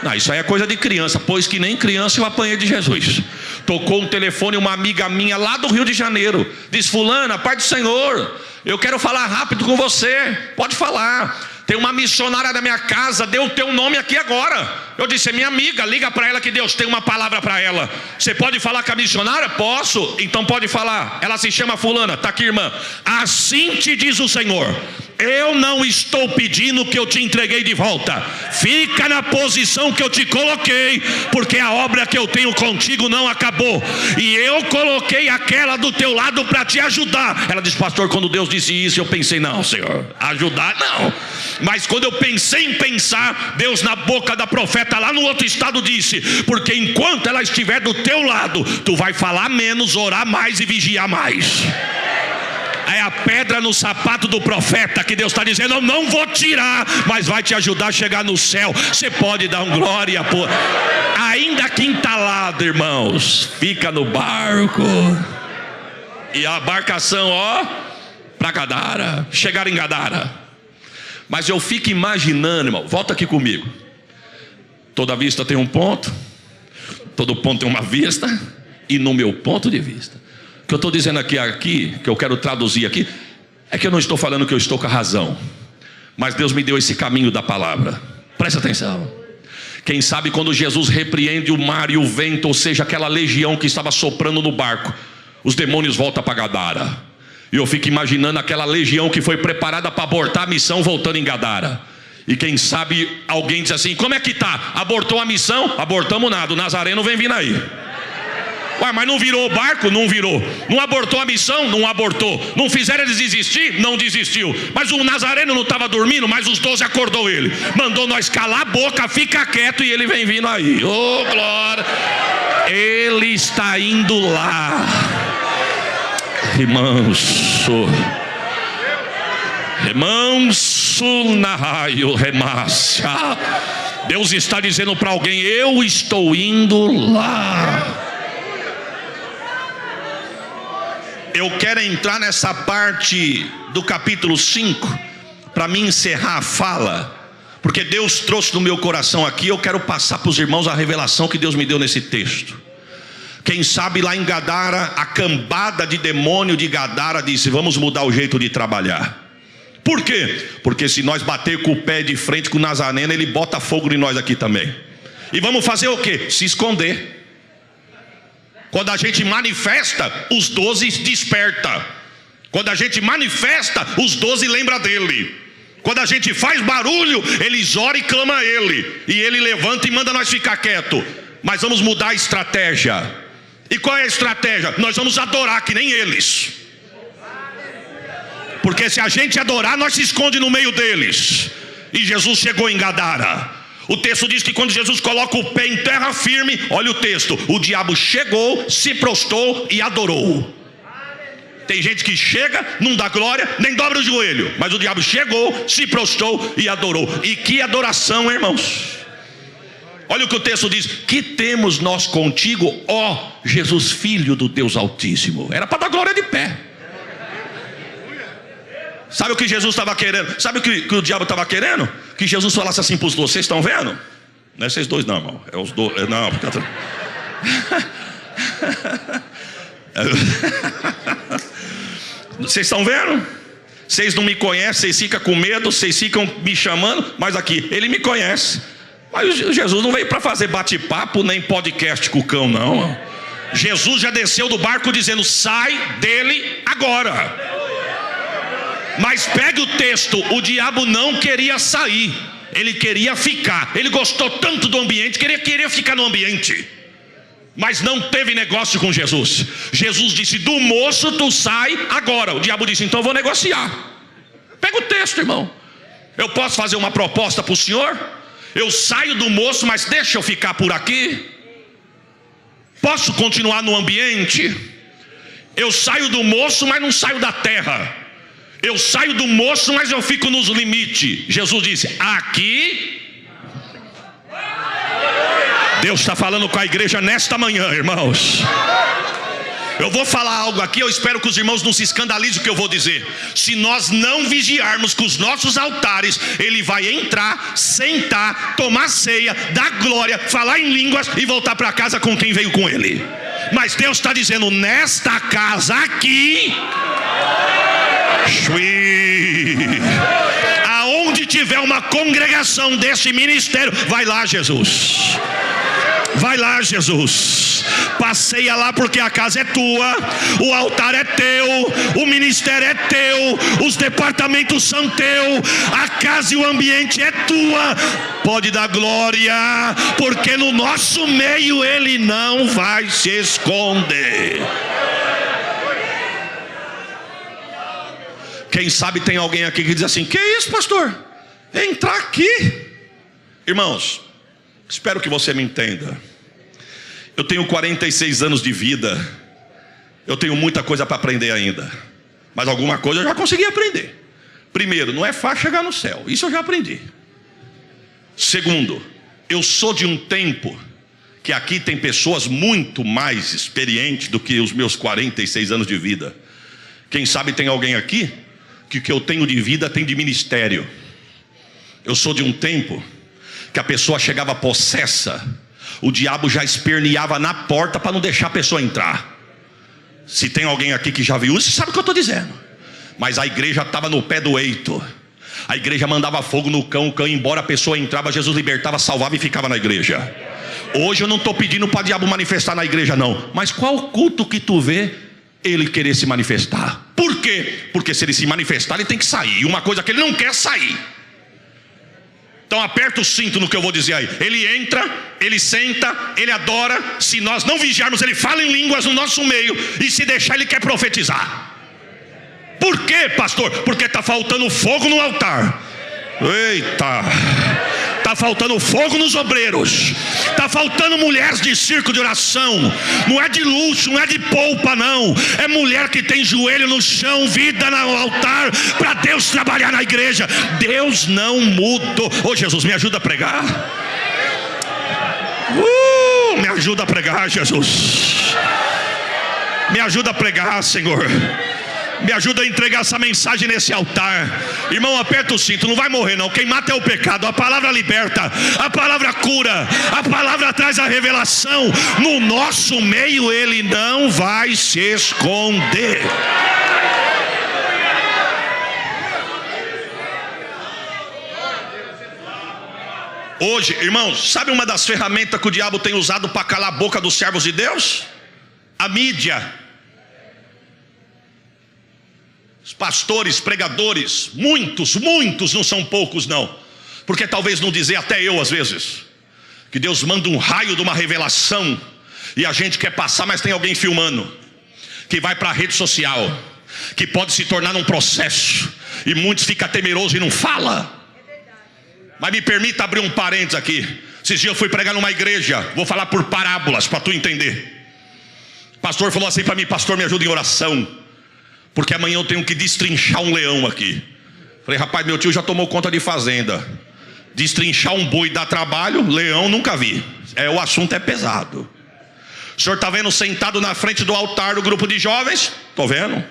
Não, isso aí é coisa de criança. Pois que nem criança eu apanhei de Jesus. Tocou um telefone, uma amiga minha lá do Rio de Janeiro. Diz: fulana, Pai do Senhor, eu quero falar rápido com você. Pode falar. Tem uma missionária da minha casa, deu o teu nome aqui agora. Eu disse: é minha amiga, liga para ela que Deus tem uma palavra para ela. Você pode falar com a missionária? Posso. Então pode falar. Ela se chama fulana, está aqui, irmã. Assim te diz o Senhor: Eu não estou pedindo que eu te entreguei de volta. Fica na posição que eu te coloquei, porque a obra que eu tenho contigo não acabou. E eu coloquei aquela do teu lado para te ajudar. Ela disse: pastor, quando Deus disse isso, eu pensei: não, Senhor, ajudar não. Mas quando eu pensei em pensar, Deus na boca da profeta lá no outro estado disse: porque enquanto ela estiver do teu lado, tu vai falar menos, orar mais e vigiar mais. É a pedra no sapato do profeta que Deus está dizendo: eu não vou tirar, mas vai te ajudar a chegar no céu. Você pode dar um glória por... ainda que entalado, irmãos, fica no barco. E a embarcação, ó, para Gadara. Chegaram em Gadara. Mas eu fico imaginando, irmão, volta aqui comigo. Toda vista tem um ponto, todo ponto tem uma vista. E no meu ponto de vista, o que eu estou dizendo aqui, que eu quero traduzir aqui, é que eu não estou falando que eu estou com a razão, mas Deus me deu esse caminho da palavra. Presta atenção. Quem sabe quando Jesus repreende o mar e o vento, ou seja, aquela legião que estava soprando no barco, os demônios voltam para Gadara. E eu fico imaginando aquela legião que foi preparada para abortar a missão voltando em Gadara. E quem sabe alguém diz assim: como é que tá? Abortou a missão? Abortamos nada, o Nazareno vem vindo aí. Ué, mas não virou o barco? Não virou. Não abortou a missão? Não abortou. Não fizeram eles desistir? Não desistiu. Mas o Nazareno não estava dormindo, mas os 12 acordou ele. Mandou nós calar a boca, fica quieto, e ele vem vindo aí. Oh, glória. Ele está indo lá. Remanso na raio remácia. Deus está dizendo para alguém: eu estou indo lá. Eu quero entrar nessa parte do capítulo 5 para me encerrar a fala, porque Deus trouxe no meu coração aqui. Eu quero passar para os irmãos a revelação que Deus me deu nesse texto. Quem sabe lá em Gadara, a cambada de demônio de Gadara disse: vamos mudar o jeito de trabalhar. Por quê? Porque se nós bater com o pé de frente com o Nazareno, ele bota fogo em nós aqui também. E vamos fazer o quê? Se esconder. Quando a gente manifesta, os 12 desperta. Quando a gente manifesta, os 12 lembram dele. Quando a gente faz barulho, eles oram e clamam a ele. E ele levanta e manda nós ficar quieto. Mas vamos mudar a estratégia. E qual é a estratégia? Nós vamos adorar que nem eles. Porque se a gente adorar, nós se esconde no meio deles. E Jesus chegou em Gadara. O texto diz que quando Jesus coloca o pé em terra firme, olha o texto: o diabo chegou, se prostrou e adorou. Tem gente que chega, não dá glória, nem dobra o joelho. Mas o diabo chegou, se prostrou e adorou. E que adoração, irmãos! Olha o que o texto diz: que temos nós contigo, ó Jesus, Filho do Deus Altíssimo. Era para dar glória de pé. Sabe o que Jesus estava querendo? Sabe o que o diabo estava querendo? Que Jesus falasse assim para os 12: vocês estão vendo? Não é vocês dois não, irmão. É os dois. Não, porque... vocês estão vendo? Vocês não me conhecem, vocês ficam com medo, vocês ficam me chamando, mas aqui, ele me conhece. Mas Jesus não veio para fazer bate-papo nem podcast com o cão, não. Jesus já desceu do barco dizendo: sai dele agora. Mas pegue o texto: o diabo não queria sair, ele queria ficar. Ele gostou tanto do ambiente que ele queria ficar no ambiente. Mas não teve negócio com Jesus. Jesus disse: do moço tu sai agora. O diabo disse: então eu vou negociar. Pega o texto, irmão. Eu posso fazer uma proposta para o senhor? Eu saio do moço, mas deixa eu ficar por aqui. Posso continuar no ambiente? Eu saio do moço, mas não saio da terra. Eu saio do moço, mas eu fico nos limites. Jesus disse: aqui. Deus está falando com a igreja nesta manhã, irmãos. Eu vou falar algo aqui, eu espero que os irmãos não se escandalizem com o que eu vou dizer. Se nós não vigiarmos com os nossos altares, ele vai entrar, sentar, tomar ceia, dar glória, falar em línguas e voltar para casa com quem veio com ele. Mas Deus está dizendo: nesta casa aqui, aonde tiver uma congregação desse ministério, vai lá, Jesus. Vai lá, Jesus, passeia lá, porque a casa é tua, o altar é teu, o ministério é teu, os departamentos são teu, a casa e o ambiente é tua. Pode dar glória, porque no nosso meio Ele não vai se esconder. Quem sabe tem alguém aqui que diz assim: que isso, pastor? Entrar aqui. Irmãos, espero que você me entenda. Eu tenho 46 anos de vida. Eu tenho muita coisa para aprender ainda, mas alguma coisa eu já consegui aprender. Primeiro, não é fácil chegar no céu, isso eu já aprendi. Segundo, eu sou de um tempo que aqui tem pessoas muito mais experientes do que os meus 46 anos de vida. Quem sabe tem alguém aqui que o que eu tenho de vida tem de ministério. Eu sou de um tempo que a pessoa chegava possessa, o diabo já esperneava na porta para não deixar a pessoa entrar. Se tem alguém aqui que já viu isso, sabe o que eu estou dizendo. Mas a igreja estava no pé do eito. A igreja mandava fogo no cão, o cão ia embora, a pessoa entrava, Jesus libertava, salvava e ficava na igreja. Hoje eu não estou pedindo para o diabo manifestar na igreja não, mas qual culto que tu vê ele querer se manifestar? Por quê? Porque se ele se manifestar, ele tem que sair, e uma coisa que ele não quer sair. Então aperta o cinto no que eu vou dizer aí. Ele entra, ele senta, ele adora. Se nós não vigiarmos, ele fala em línguas no nosso meio, e se deixar, ele quer profetizar. Por quê, pastor? Porque está faltando fogo no altar. Eita, está faltando fogo nos obreiros, está faltando mulheres de circo de oração. Não é de luxo, não é de polpa não. É mulher que tem joelho no chão, vida no altar, para Deus trabalhar na igreja. Deus não mudou. Ô Jesus, me ajuda a pregar. Me ajuda a pregar, Jesus. Me ajuda a pregar, Senhor. Me ajuda a entregar essa mensagem nesse altar. Irmão, aperta o cinto, não vai morrer não. Quem mata é o pecado. A palavra liberta, a palavra cura, a palavra traz a revelação. No nosso meio ele não vai se esconder. Hoje, irmãos, sabe uma das ferramentas que o diabo tem usado para calar a boca dos servos de Deus? A mídia. Os pastores, pregadores, muitos, não são poucos não, porque talvez não dizer, até eu às vezes, que Deus manda um raio de uma revelação, e a gente quer passar, mas tem alguém filmando, que vai para a rede social, que pode se tornar um processo, e muitos ficam temerosos e não falam. Mas me permita abrir um parênteses aqui. Esses dias eu fui pregar numa igreja, vou falar por parábolas para tu entender. O pastor falou assim para mim: pastor, me ajuda em oração, porque amanhã eu tenho que destrinchar um leão aqui. Falei: rapaz, meu tio já tomou conta de fazenda. Destrinchar um boi dá trabalho, leão nunca vi. O assunto é pesado. O senhor está vendo sentado na frente do altar do grupo de jovens? Estou vendo.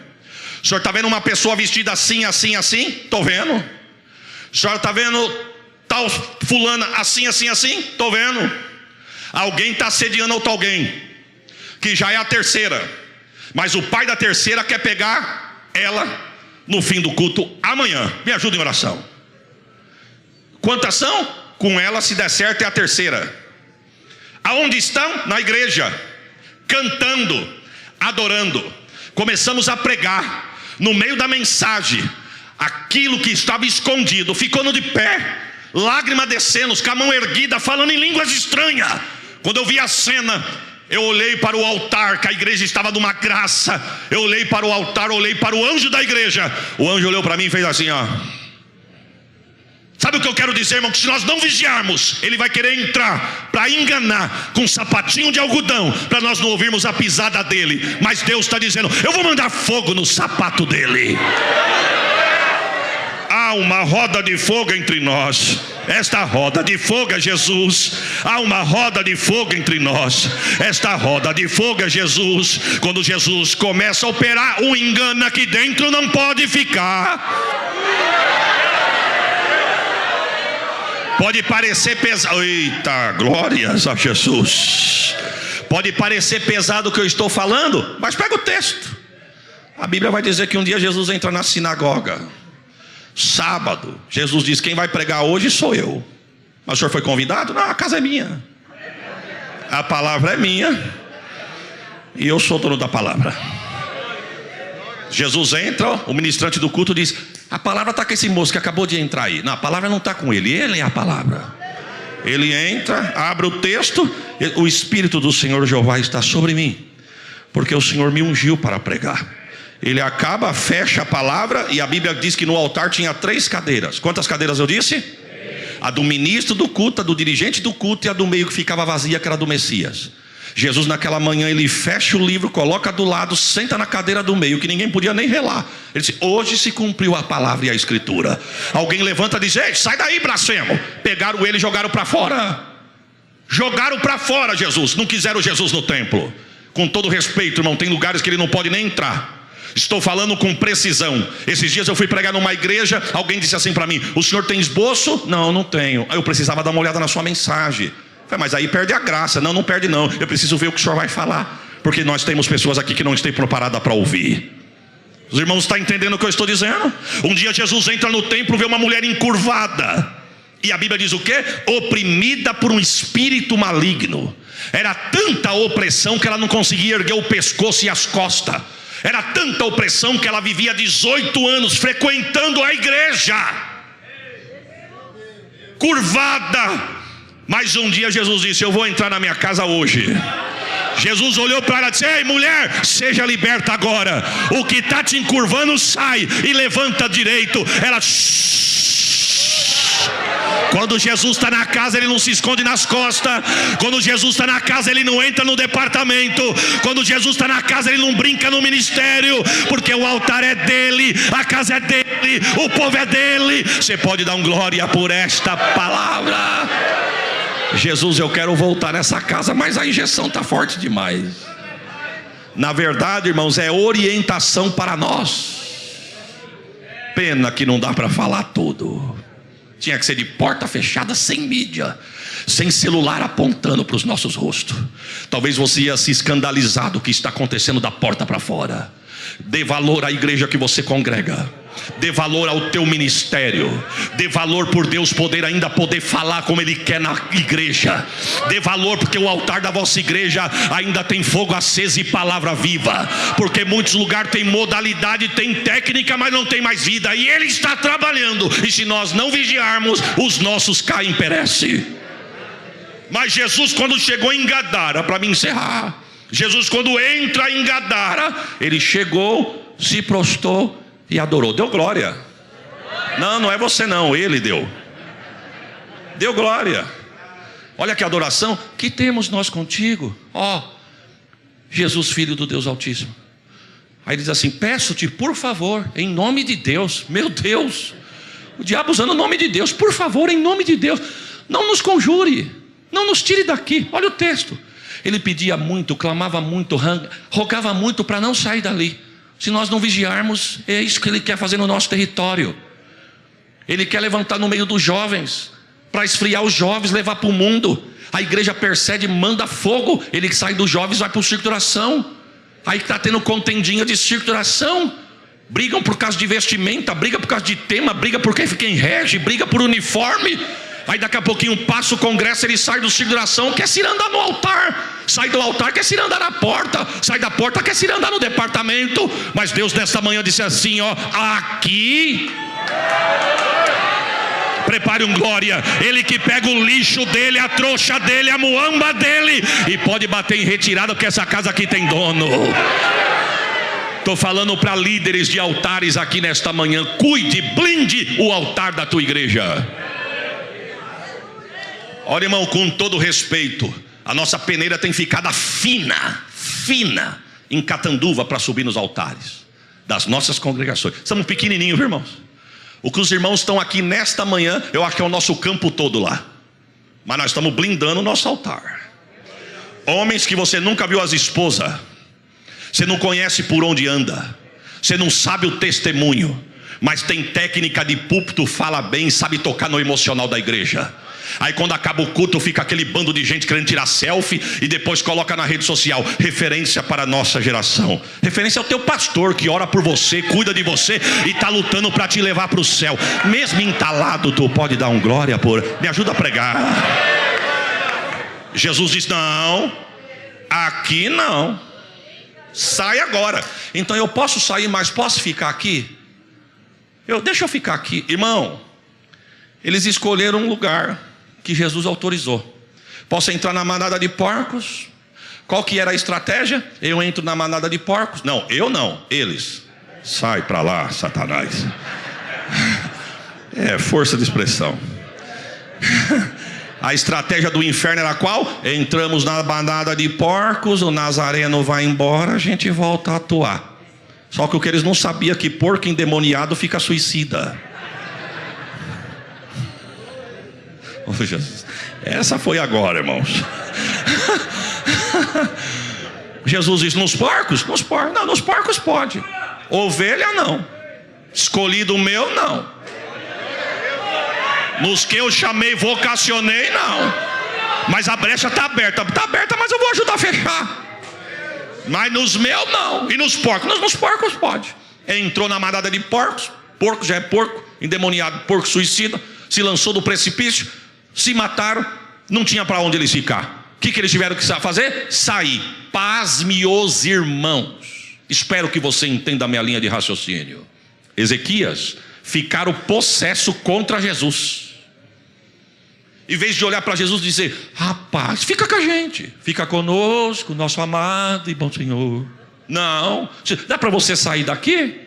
O senhor está vendo uma pessoa vestida assim, assim, assim? Estou vendo. O senhor está vendo tal fulana assim, assim, assim? Estou vendo. Alguém está assediando outro alguém, que já é a terceira. Mas o pai da terceira quer pegar ela no fim do culto amanhã. Me ajuda em oração. Quantas são? Com ela, se der certo, é a terceira. Aonde estão? Na igreja, cantando, adorando. Começamos a pregar. No meio da mensagem, aquilo que estava escondido ficou no de pé, lágrima descendo, com a mão erguida, falando em línguas estranhas. Quando eu vi a cena, eu olhei para o altar, que a igreja estava numa graça. Eu olhei para o altar, olhei para o anjo da igreja. O anjo olhou para mim e fez assim, ó. Sabe o que eu quero dizer, irmão? Que se nós não vigiarmos, ele vai querer entrar para enganar com um sapatinho de algodão, para nós não ouvirmos a pisada dele. Mas Deus está dizendo: eu vou mandar fogo no sapato dele. Há uma roda de fogo entre nós. Esta roda de fogo é Jesus. Há uma roda de fogo entre nós. Esta roda de fogo é Jesus. Quando Jesus começa a operar, o engano aqui dentro não pode ficar. Pode parecer pesado. Eita, glórias a Jesus. Pode parecer pesado o que eu estou falando, mas pega o texto. A Bíblia vai dizer que um dia Jesus entra na sinagoga. Sábado, Jesus diz: quem vai pregar hoje sou eu. Mas o senhor foi convidado? Não, a casa é minha. A palavra é minha e eu sou dono da palavra. Jesus entra, o ministrante do culto diz: a palavra está com esse moço que acabou de entrar aí. Não, a palavra não está com ele, ele é a palavra. Ele entra, abre o texto: o Espírito do Senhor Jeová está sobre mim, porque o Senhor me ungiu para pregar. Ele acaba, fecha a palavra, e a Bíblia diz que no altar tinha 3 cadeiras. Quantas cadeiras eu disse? A do ministro do culto, a do dirigente do culto, e a do meio que ficava vazia, que era do Messias. Jesus naquela manhã, ele fecha o livro, coloca do lado, senta na cadeira do meio, que ninguém podia nem relar. Ele disse: hoje se cumpriu a palavra e a escritura. Alguém levanta e diz: ei, sai daí, blasfemo. Pegaram ele e jogaram para fora. Jogaram para fora Jesus. Não quiseram Jesus no templo. Com todo respeito, irmão, tem lugares que ele não pode nem entrar. Estou falando com precisão. Esses dias eu fui pregar numa igreja. Alguém disse assim para mim: o senhor tem esboço? Não, não tenho. Eu precisava dar uma olhada na sua mensagem. Mas aí perde a graça. Não, não perde não. Eu preciso ver o que o senhor vai falar, porque nós temos pessoas aqui que não estão preparadas para ouvir. Os irmãos estão entendendo o que eu estou dizendo? Um dia Jesus entra no templo, vê uma mulher encurvada, e a Bíblia diz o quê? Oprimida por um espírito maligno. Era tanta opressão que ela não conseguia erguer o pescoço e as costas. Era tanta opressão que ela vivia 18 anos frequentando a igreja, curvada. Mas um dia Jesus disse: eu vou entrar na minha casa hoje. Jesus olhou para ela e disse: ei, mulher, seja liberta agora. O que está te encurvando sai e levanta direito. Ela... Quando Jesus está na casa, ele não se esconde nas costas. Quando Jesus está na casa, ele não entra no departamento. Quando Jesus está na casa, ele não brinca no ministério, porque o altar é dele, a casa é dele, o povo é dele. Você pode dar um glória por esta palavra. Jesus, eu quero voltar nessa casa, mas a injeção está forte demais. Na verdade, irmãos, é orientação para nós. Pena que não dá para falar tudo. Tinha que ser de porta fechada, sem mídia, sem celular apontando para os nossos rostos. Talvez você ia se escandalizar do que está acontecendo da porta para fora. Dê valor à igreja que você congrega. Dê valor ao teu ministério. Dê valor por Deus ainda poder falar como Ele quer na igreja. Dê valor porque o altar da vossa igreja ainda tem fogo aceso e palavra viva. Porque muitos lugares tem modalidade, tem técnica, mas não tem mais vida. E Ele está trabalhando. E se nós não vigiarmos, os nossos caem e perecem. Mas Jesus, quando chegou em Gadara, para me encerrar, Jesus, quando entra em Gadara, Ele chegou, se prostrou e adorou. Deu glória. Não, não é você não, Ele deu. Deu glória. Olha que adoração. Que temos nós contigo, ó Jesus, Filho do Deus Altíssimo. Aí diz assim: peço-te, por favor, em nome de Deus. Meu Deus, o diabo usando o nome de Deus. Por favor, em nome de Deus, não nos conjure, não nos tire daqui. Olha o texto. Ele pedia muito, clamava muito, rogava muito para não sair dali. Se nós não vigiarmos, é isso que Ele quer fazer no nosso território. Ele quer levantar no meio dos jovens, para esfriar os jovens, levar para o mundo. A igreja persegue, manda fogo. Ele sai dos jovens, vai para o circo de oração. Aí está tendo contendinha de circo de oração. Brigam por causa de vestimenta, briga por causa de tema, briga por quem rege, briga por uniforme. Aí daqui a pouquinho passa o congresso, ele sai do circo de oração, quer se andar no altar. Sai do altar, quer se andar na porta. Sai da porta, quer se andar no departamento. Mas Deus nesta manhã disse assim, ó: aqui... Prepare um glória. Ele que pega o lixo dele, a trouxa dele, a muamba dele, e pode bater em retirada, porque essa casa aqui tem dono. Estou falando para líderes de altares aqui nesta manhã: cuide, blinde o altar da tua igreja. Olha, irmão, com todo respeito, a nossa peneira tem ficado fina em Catanduva para subir nos altares das nossas congregações. Somos pequenininhos, irmãos. O que os irmãos estão aqui nesta manhã, eu acho que é o nosso campo todo lá. Mas nós estamos blindando o nosso altar. Homens que você nunca viu as esposas, você não conhece por onde anda, você não sabe o testemunho, mas tem técnica de púlpito, fala bem, sabe tocar no emocional da igreja. Aí quando acaba o culto, fica aquele bando de gente querendo tirar selfie e depois coloca na rede social. Referência para a nossa geração. Referência ao teu pastor que ora por você, cuida de você e está lutando para te levar para o céu. Mesmo entalado, tu pode dar um glória por... Me ajuda a pregar. Jesus disse: não, aqui não, sai agora. Então eu posso sair, mas posso ficar aqui? Deixa eu ficar aqui. Irmão, eles escolheram um lugar que Jesus autorizou. Posso entrar na manada de porcos? Qual que era a estratégia? Eu entro na manada de porcos? Não, eu não, eles. Sai para lá, Satanás. É força de expressão. A estratégia do inferno era qual? Entramos na manada de porcos, o Nazareno vai embora, a gente volta a atuar. Só que o que eles não sabiam é que porco endemoniado fica suicida. Oh, Jesus. Essa foi agora, irmãos. Jesus disse: nos porcos? Nos porcos. Não, nos porcos pode. Ovelha não. Escolhido meu não. Nos que eu chamei, vocacionei, não. Mas a brecha está aberta. Está aberta, mas eu vou ajudar a fechar. Mas nos meus não. E nos porcos? Nos porcos pode. Entrou na manada de porcos. Porco já é porco, endemoniado, porco suicida. Se lançou do precipício. Se mataram. Não tinha para onde eles ficar. O que eles tiveram que fazer? Sair. Pasme os irmãos. Espero que você entenda a minha linha de raciocínio. Ezequias ficaram possesso contra Jesus. Em vez de olhar para Jesus e dizer: rapaz, fica com a gente, fica conosco, nosso amado e bom Senhor. Não, dá para você sair daqui?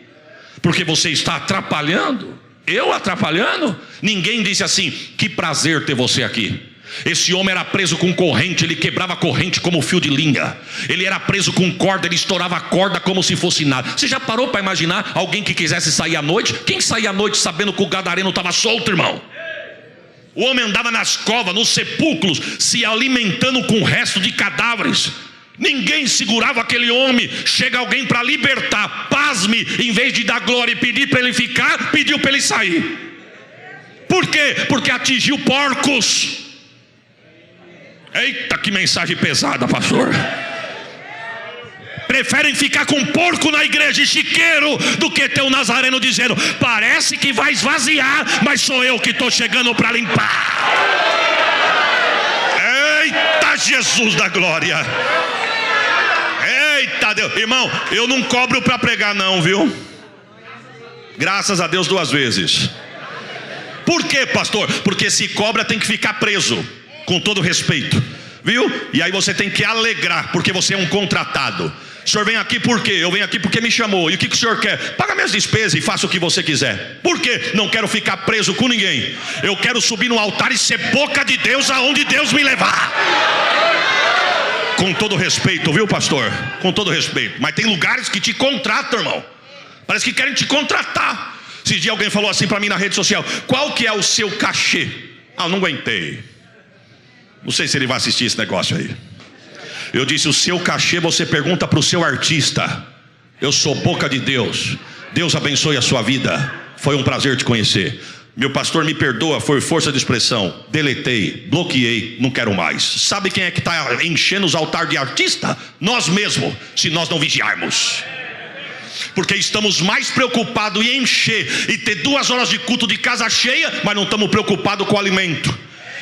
Porque você está atrapalhando. Eu atrapalhando? Ninguém disse assim: que prazer ter você aqui. Esse homem era preso com corrente, ele quebrava a corrente como fio de linha. Ele era preso com corda, ele estourava a corda como se fosse nada. Você já parou para imaginar alguém que quisesse sair à noite? Quem saía à noite sabendo que o gadareno estava solto, irmão? O homem andava nas covas, nos sepulcros, se alimentando com o resto de cadáveres. Ninguém segurava aquele homem. Chega alguém para libertar, pasme, em vez de dar glória e pedir para ele ficar, pediu para ele sair. Por quê? Porque atingiu porcos. Eita, que mensagem pesada, pastor. Preferem ficar com porco na igreja e chiqueiro do que ter o Nazareno dizendo: parece que vai esvaziar, mas sou eu que estou chegando para limpar. Eita, Jesus da glória. Eita Deus. Irmão, eu não cobro para pregar não, viu? Graças a Deus 2 vezes. Por quê, pastor? Porque se cobra tem que ficar preso. Com todo respeito, viu? E aí você tem que alegrar, porque você é um contratado. O senhor vem aqui por quê? Eu venho aqui porque me chamou. E o que o senhor quer? Paga minhas despesas e faça o que você quiser. Por quê? Não quero ficar preso com ninguém. Eu quero subir no altar e ser boca de Deus aonde Deus me levar. Com todo respeito, viu, pastor? Com todo respeito. Mas tem lugares que te contratam, irmão. Parece que querem te contratar. Esse dia alguém falou assim para mim na rede social: qual que é o seu cachê? Ah, eu não aguentei. Não sei se ele vai assistir esse negócio aí. Eu disse: o seu cachê você pergunta para o seu artista. Eu sou boca de Deus. Deus abençoe a sua vida. Foi um prazer te conhecer. Meu pastor, me perdoa, foi força de expressão. Deletei, bloqueei, não quero mais. Sabe quem é que está enchendo os altares de artista? Nós mesmos, se nós não vigiarmos. Porque estamos mais preocupados em encher e ter 2 horas de culto de casa cheia, mas não estamos preocupados com o alimento.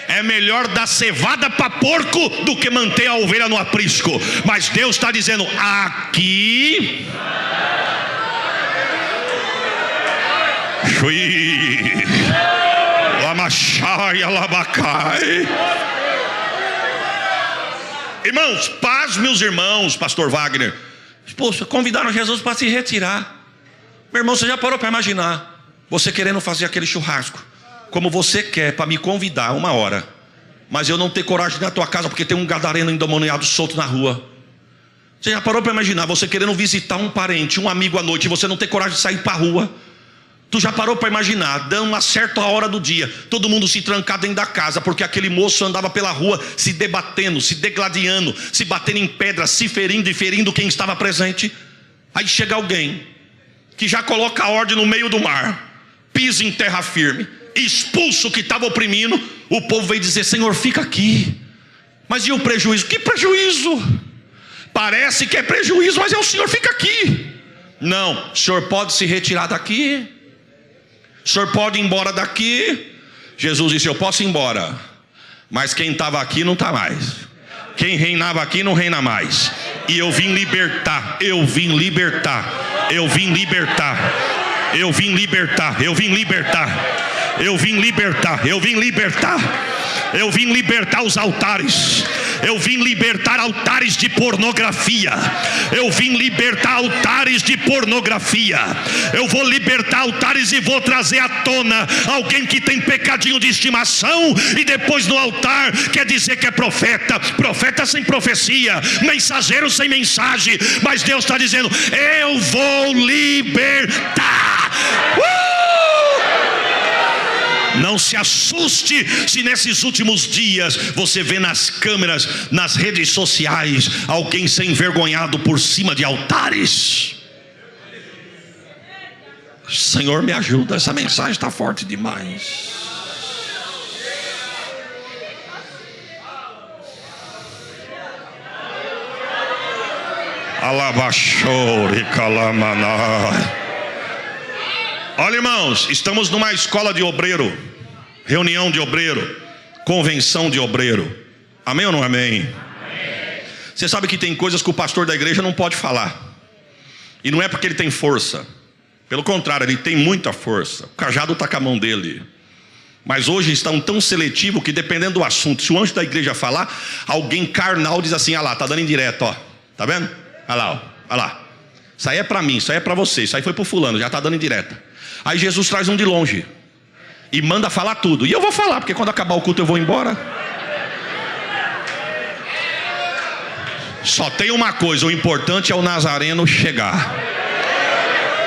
É melhor dar cevada para porco do que manter a ovelha no aprisco. Mas Deus está dizendo: aqui irmãos, paz meus irmãos. Pastor Wagner, poxa, convidaram Jesus para se retirar. Meu irmão, você já parou para imaginar você querendo fazer aquele churrasco como você quer, para me convidar 1 hora, mas eu não ter coragem de ir na tua casa porque tem um gadareno endemoniado solto na rua? Você já parou para imaginar você querendo visitar um parente, um amigo à noite, e você não ter coragem de sair para a rua? Tu já parou para imaginar, dando uma certa hora do dia, todo mundo se trancar dentro da casa, porque aquele moço andava pela rua se debatendo, se degladiando, se batendo em pedras, se ferindo e ferindo quem estava presente? Aí chega alguém que já coloca a ordem no meio do mar, pisa em terra firme, expulsa o que estava oprimindo. O povo veio dizer: Senhor, fica aqui. Mas e o prejuízo? Que prejuízo? Parece que é prejuízo, mas é o Senhor, fica aqui. Não, o Senhor pode se retirar daqui, o Senhor pode ir embora daqui. Jesus disse: eu posso ir embora, mas quem estava aqui não está mais. Quem reinava aqui não reina mais. E eu vim libertar, eu vim libertar, eu vim libertar, eu vim libertar, eu vim libertar, eu vim libertar, eu vim libertar. Eu vim libertar os altares. Eu vim libertar altares de pornografia. Eu vim libertar altares de pornografia. Eu vou libertar altares e vou trazer à tona alguém que tem pecadinho de estimação e depois no altar quer dizer que é profeta. Profeta sem profecia, mensageiro sem mensagem. Mas Deus está dizendo: eu vou libertar. Não se assuste se nesses últimos dias você vê nas câmeras, nas redes sociais, alguém ser envergonhado por cima de altares. Senhor, me ajuda, essa mensagem está forte demais. Alabachore calamanai. Olha, irmãos, estamos numa escola de obreiro, reunião de obreiro, convenção de obreiro. Amém ou não amém? Amém. Você sabe que tem coisas que o pastor da igreja não pode falar. E não é porque ele tem força. Pelo contrário, ele tem muita força. O cajado está com a mão dele. Mas hoje estão tão seletivo que dependendo do assunto, se o anjo da igreja falar, alguém carnal diz assim: ah lá, está dando indireto, ó. Tá vendo? Olha lá, ó. Olha lá. Isso aí é para mim, isso aí é para você, isso aí foi para o fulano, já está dando indireta. Aí Jesus traz um de longe e manda falar tudo. E eu vou falar, porque quando acabar o culto eu vou embora. Só tem uma coisa: o importante é o Nazareno chegar.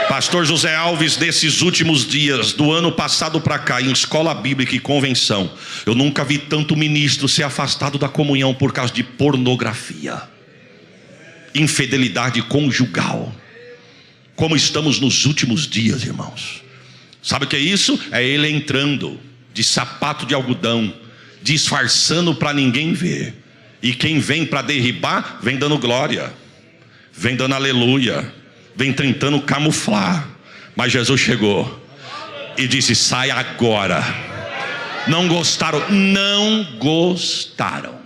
Pastor José Alves, desses últimos dias, do ano passado para cá, em escola bíblica e convenção, eu nunca vi tanto ministro ser afastado da comunhão por causa de pornografia, infidelidade conjugal. Como estamos nos últimos dias, irmãos. Sabe o que é isso? É ele entrando de sapato de algodão, disfarçando para ninguém ver. E quem vem para derribar, vem dando glória, vem dando aleluia, vem tentando camuflar. Mas Jesus chegou e disse: sai agora. Não gostaram, não gostaram.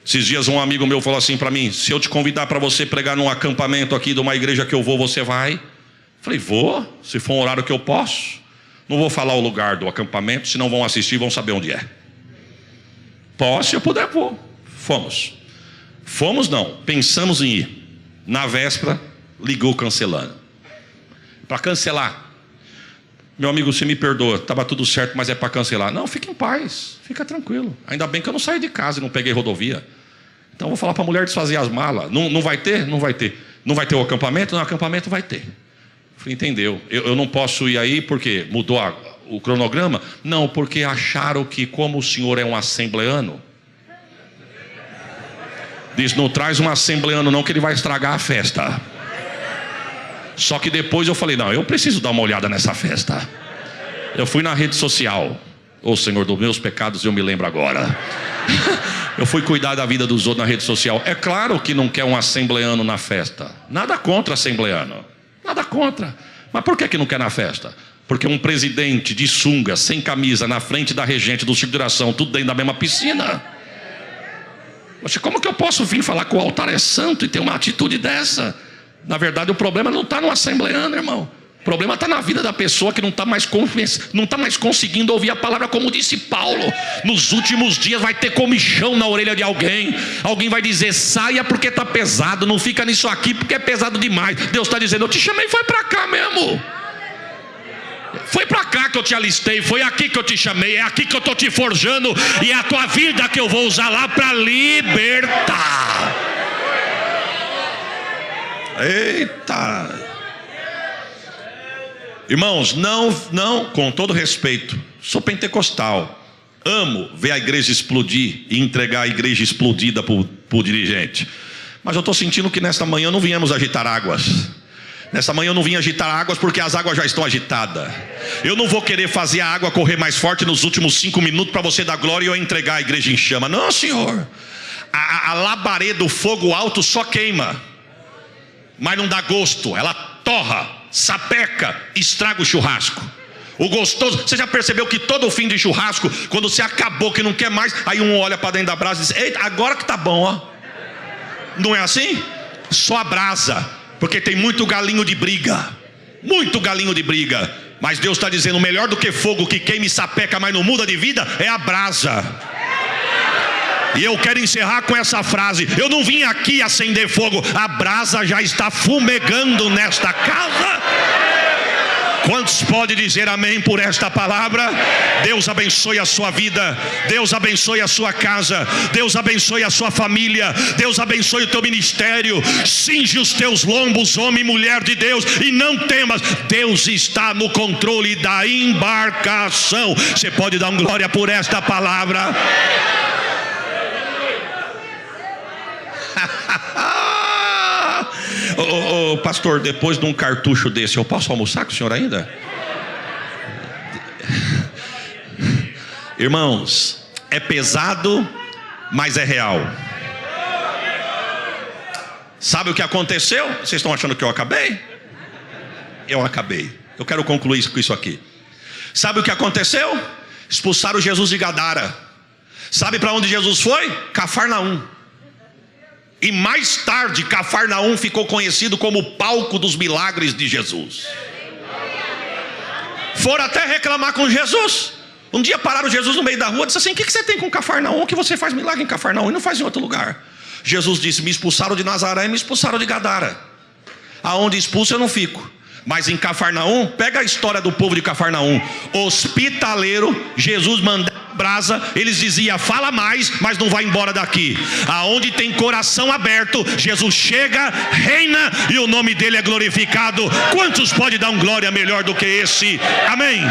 Esses dias um amigo meu falou assim para mim: se eu te convidar para você pregar num acampamento aqui de uma igreja que eu vou, você vai? Falei: vou, se for um horário que eu posso. Não vou falar o lugar do acampamento, senão vão assistir e vão saber onde é. Posso, se eu puder, vou. Fomos não, pensamos em ir. Na véspera, ligou cancelando. Para cancelar: meu amigo, você me perdoa, estava tudo certo, mas é para cancelar. Não, fica em paz, fica tranquilo. Ainda bem que eu não saí de casa e não peguei rodovia. Então eu vou falar para a mulher desfazer as malas. Não vai ter? Não vai ter. Não vai ter o acampamento? No acampamento vai ter. Falei: entendeu? Eu não posso ir aí porque mudou o cronograma? Não, porque acharam que como o senhor é um assembleano, diz: não traz um assembleano não, que ele vai estragar a festa. Só que depois eu falei: não, eu preciso dar uma olhada nessa festa. Eu fui na rede social. Ô Senhor, dos meus pecados eu me lembro agora. Eu fui cuidar da vida dos outros na rede social. É claro que não quer um assembleano na festa. Nada contra assembleano, nada contra. Mas por que não quer na festa? Porque um presidente de sunga, sem camisa, na frente da regente do circo de oração, tudo dentro da mesma piscina. Poxa, como que eu posso vir falar que o altar é santo e ter uma atitude dessa? Na verdade o problema não está no assembleano, irmão. O problema está na vida da pessoa que não está mais conseguindo ouvir a palavra, como disse Paulo. Nos últimos dias vai ter comichão na orelha de alguém. Alguém vai dizer: saia porque está pesado, não fica nisso aqui porque é pesado demais. Deus está dizendo: eu te chamei, foi para cá mesmo. Foi para cá que eu te alistei, foi aqui que eu te chamei, é aqui que eu estou te forjando. E é a tua vida que eu vou usar lá para libertar. Eita! Irmãos, não, com todo respeito, sou pentecostal, amo ver a igreja explodir e entregar a igreja explodida para o dirigente. Mas eu estou sentindo que nesta manhã não viemos agitar águas. Nessa manhã eu não vim agitar águas porque as águas já estão agitadas. Eu não vou querer fazer a água correr mais forte nos últimos 5 minutos para você dar glória e eu entregar a igreja em chama. Não, Senhor. A labareda do fogo alto só queima, mas não dá gosto. Ela torra, sapeca, estraga o churrasco. O gostoso, você já percebeu que todo fim de churrasco, quando você acabou, que não quer mais, aí um olha para dentro da brasa e diz: eita, agora que tá bom, ó. Não é assim? Só a brasa, porque tem muito galinho de briga. Muito galinho de briga. Mas Deus está dizendo: melhor do que fogo que queima e sapeca, mas não muda de vida, é a brasa. E eu quero encerrar com essa frase: eu não vim aqui acender fogo, a brasa já está fumegando nesta casa. Quantos podem dizer amém por esta palavra? Deus abençoe a sua vida, Deus abençoe a sua casa, Deus abençoe a sua família, Deus abençoe o teu ministério. Cinge os teus lombos, homem e mulher de Deus, e não temas, Deus está no controle da embarcação. Você pode dar um glória por esta palavra? Ô, pastor, depois de um cartucho desse, eu posso almoçar com o senhor ainda? Irmãos, é pesado, mas é real. Sabe o que aconteceu? Vocês estão achando que eu acabei? Eu acabei. Eu quero concluir com isso aqui. Sabe o que aconteceu? Expulsaram Jesus de Gadara. Sabe para onde Jesus foi? Cafarnaum. E mais tarde Cafarnaum ficou conhecido como o palco dos milagres de Jesus. Foram até reclamar com Jesus. Um dia pararam Jesus no meio da rua e disseram assim: o que você tem com Cafarnaum? Que você faz milagre em Cafarnaum e não faz em outro lugar? Jesus disse: me expulsaram de Nazaré e me expulsaram de Gadara. Aonde expulso eu não fico. Mas em Cafarnaum, pega a história do povo de Cafarnaum. Hospitaleiro, Jesus mandava brasa, eles diziam: fala mais, mas não vai embora daqui. Aonde tem coração aberto, Jesus chega, reina e o nome dele é glorificado. Quantos pode dar um glória melhor do que esse? Amém.